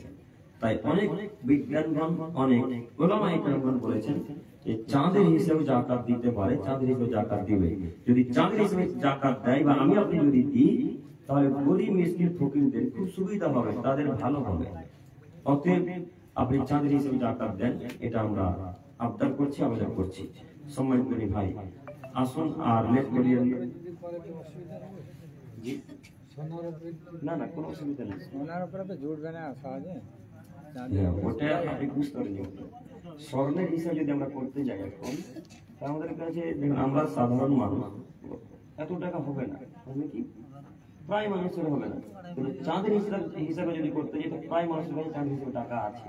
তাই অনেক বিজ্ঞানগণ, অনেক ওলামা ইকরামগণ বলেছেন যে চাঁদের হিসাবে জাকাত দিতে পারে, চাঁদের হিসাবে জাকাত দিবে। যদি চাঁদের হিসাবে জাকাত দেয় বা আমি আপনি যদি দিই, তাহলে গরিব মিসকিন ফকিরদের খুব সুবিধা হবে, তাদের ভালো হবে। অতএব আপনি চাঁদের হিসাবে জাকাত দেন, এটা আমরা আবদার করছি, আবেদন করছি। সম্মানিত ভাই, আসুন আর লেট করিয়েন না। না, কোনো অসুবিধা নেই। সোনার উপরে তো জুটবে না সহজে। ওটা আপনি বুঝতে পারেন। স্বর্ণের হিসাব যদি আমরা করতে যাই এখন, আমাদের কাছে আমরা সাধারণ মানুষ, এত টাকা হবে না, হবে কি প্রায় মানুষের হবে না। কিন্তু চাঁদের হিসাবে যদি করতে যাই, তো প্রায় মানুষের কাছে চাঁদের হিসাবে টাকা আছে।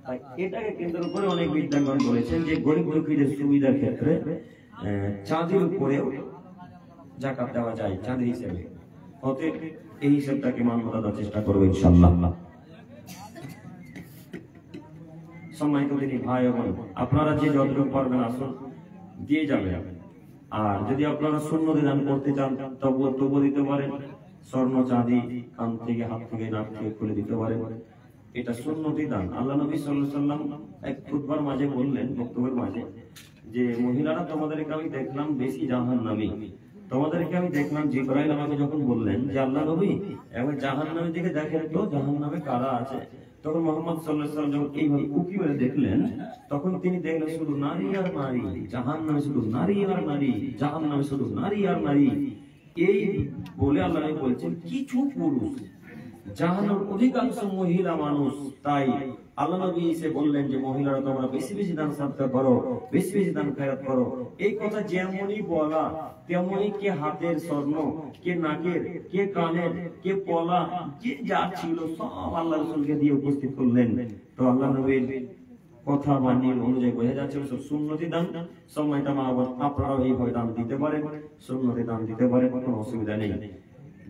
তাই এটাকে কেন্দ্র করে অনেক বিজ্ঞানগণ বলেছেন যে গরিব দুঃখীদের সুবিধার ক্ষেত্রে চাঁদের উপরেও জাকাত দেওয়া যায় চাঁদের হিসেবে। অতএব এই হিসাবটাকে মান্যতা দেওয়ার চেষ্টা করবো ইনশাআল্লাহ। সম্মানিত ভাই ও বোন, আপনারা যে যতটুকু পারবেন আসুন, দিয়ে যাবেন। আর যদি আপনারা শূন্য দান করতে চান, তবুও দিতে পারেন। স্বর্ণ চাঁদি কান থেকে, হাত থেকে, নাক থেকে খুলে দিতে পারেন। এটা সুন্নতি দান। আল্লাহ নবী সাল্লাল্লাহু আলাইহি সাল্লাম এক খুতবার মাঝে বললেন, বক্তব্যের মাঝে, যে মহিলারা তোমাদেরকে আমি দেখলাম বেশি জাহান্নামী। তোমাদেরকে আমি দেখলাম, জিবরাইল আমাকে যখন বললেন যে আল্লাহ নবী এবার জাহান্নামের দিকে দেখেন তো জাহান্নামে কারা আছে, তখন মুহাম্মদ সাল্লাল্লাহু আলাইহি ওয়াসাল্লাম যখন এইভাবে উকি মেরে দেখলেন, তখন তিনি দেখলেন শুধু নারী আর নারী, জাহান্নামে শুধু নারী আর নারী, জাহান্নামে শুধু নারী আর নারী। এই বলে আল্লাহ নবী বলছেন কিছু পুরুষ, জাহান্নামের অধিকাংশ মহিলা মানুষ। তাই আল্লাহ নবী এসে বললেন যে মহিলারা তোমরা বেশি বেশি দান সাদকা করো, বেশি বেশি দান খয়রাত করো। এই কথা যেমনই বলা তেমনই কে হাতের স্বর্ণ, কে নাকের, কে কানের, কে পলা, যে যা ছিল সব আল্লাহ রাসূলকে দিয়ে উপস্থিত করলেন। তো আল্লাহ নবীর কথা বাণীর অনুযায়ী বোঝা যাচ্ছে সব সুন্নতি দান। সময়টা মা আপনারাও এইভাবে দান দিতে পারেন, সুন্নতি দান দিতে পারেন, কোনো অসুবিধা নেই।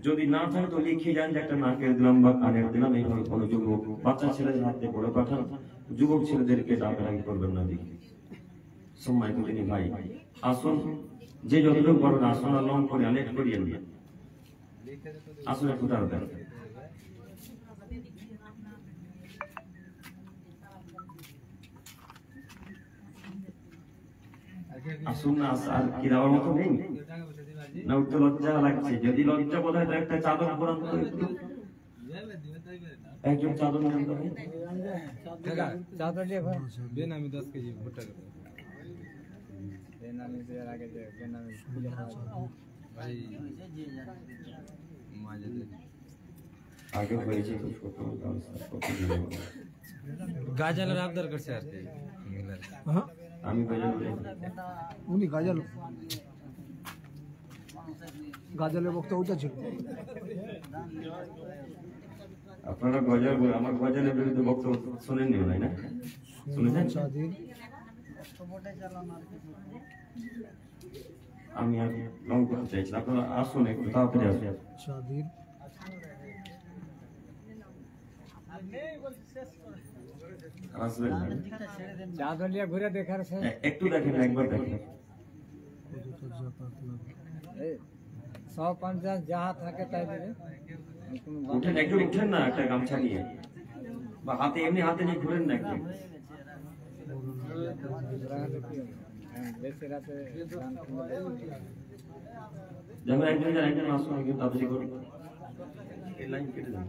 যদি না থাকে তো লিখে যান যে একটা নাকের দিলাম বা কানের দিলাম। এইভাবে কোনো যুবক বাচ্চা ছেলেদের হাতে পড়ে পাঠান, যুবক ছেলেদেরকে ডাকাডাকি করবেন না। দেখি সময় তো তিনি ভাই আসুন, যে যতটুকু পারবেন আসুন, আর লং করে লেট করিয়েন না, আসুন একটু তাড়াতাড়ি। আসুন না, আর কি দেওয়ার মতো নেই না? উঠতে লজ্জা লাগছে। যদি লজ্জা বোধ হয় তো একটা চাদর পরান তো একটু, একজন চাদর নেন তো ভাই। চাদর দিয়ে ভাই বেনামি 10 কেজি ভুট্টা বেনামি দেওয়ার আগে যে বেনামি খুলে খাওয়া ভাই মাঝে আগে হয়েছে তো ছোট গাজালের আবদার করছে আর কি মিলার। আমি বাজার উনি গাজালের বক্তব্য ওটা ছিল। আপনারা গজল, আমার গজলের বিরুদ্ধে বক্তব্য শোনেননি মনে হয় না? শুনেছেন? চাঁদির আমি আর লং করতে চাইছি, আপনারা আসুন একটু তাড়াতাড়ি আসুন। চাঁদির আসবেন না? চাদর দিয়ে ঘুরে দেখার সে একটু দেখেন, একবার দেখেন। কতটা জাকাত লাগবে? 150 যাহা থাকে তাই দেবে। উঠেন, একজন উঠেন না, একটা গামছা নিয়ে বা হাতে, এমনি হাতে নিয়ে ঘুরেন না একটু। বেশি রাতে গান শুনলে যেমন একজন যান, একজন আসুন, একজন তাড়াতাড়ি করুন। এই লাইন কেটে দেন।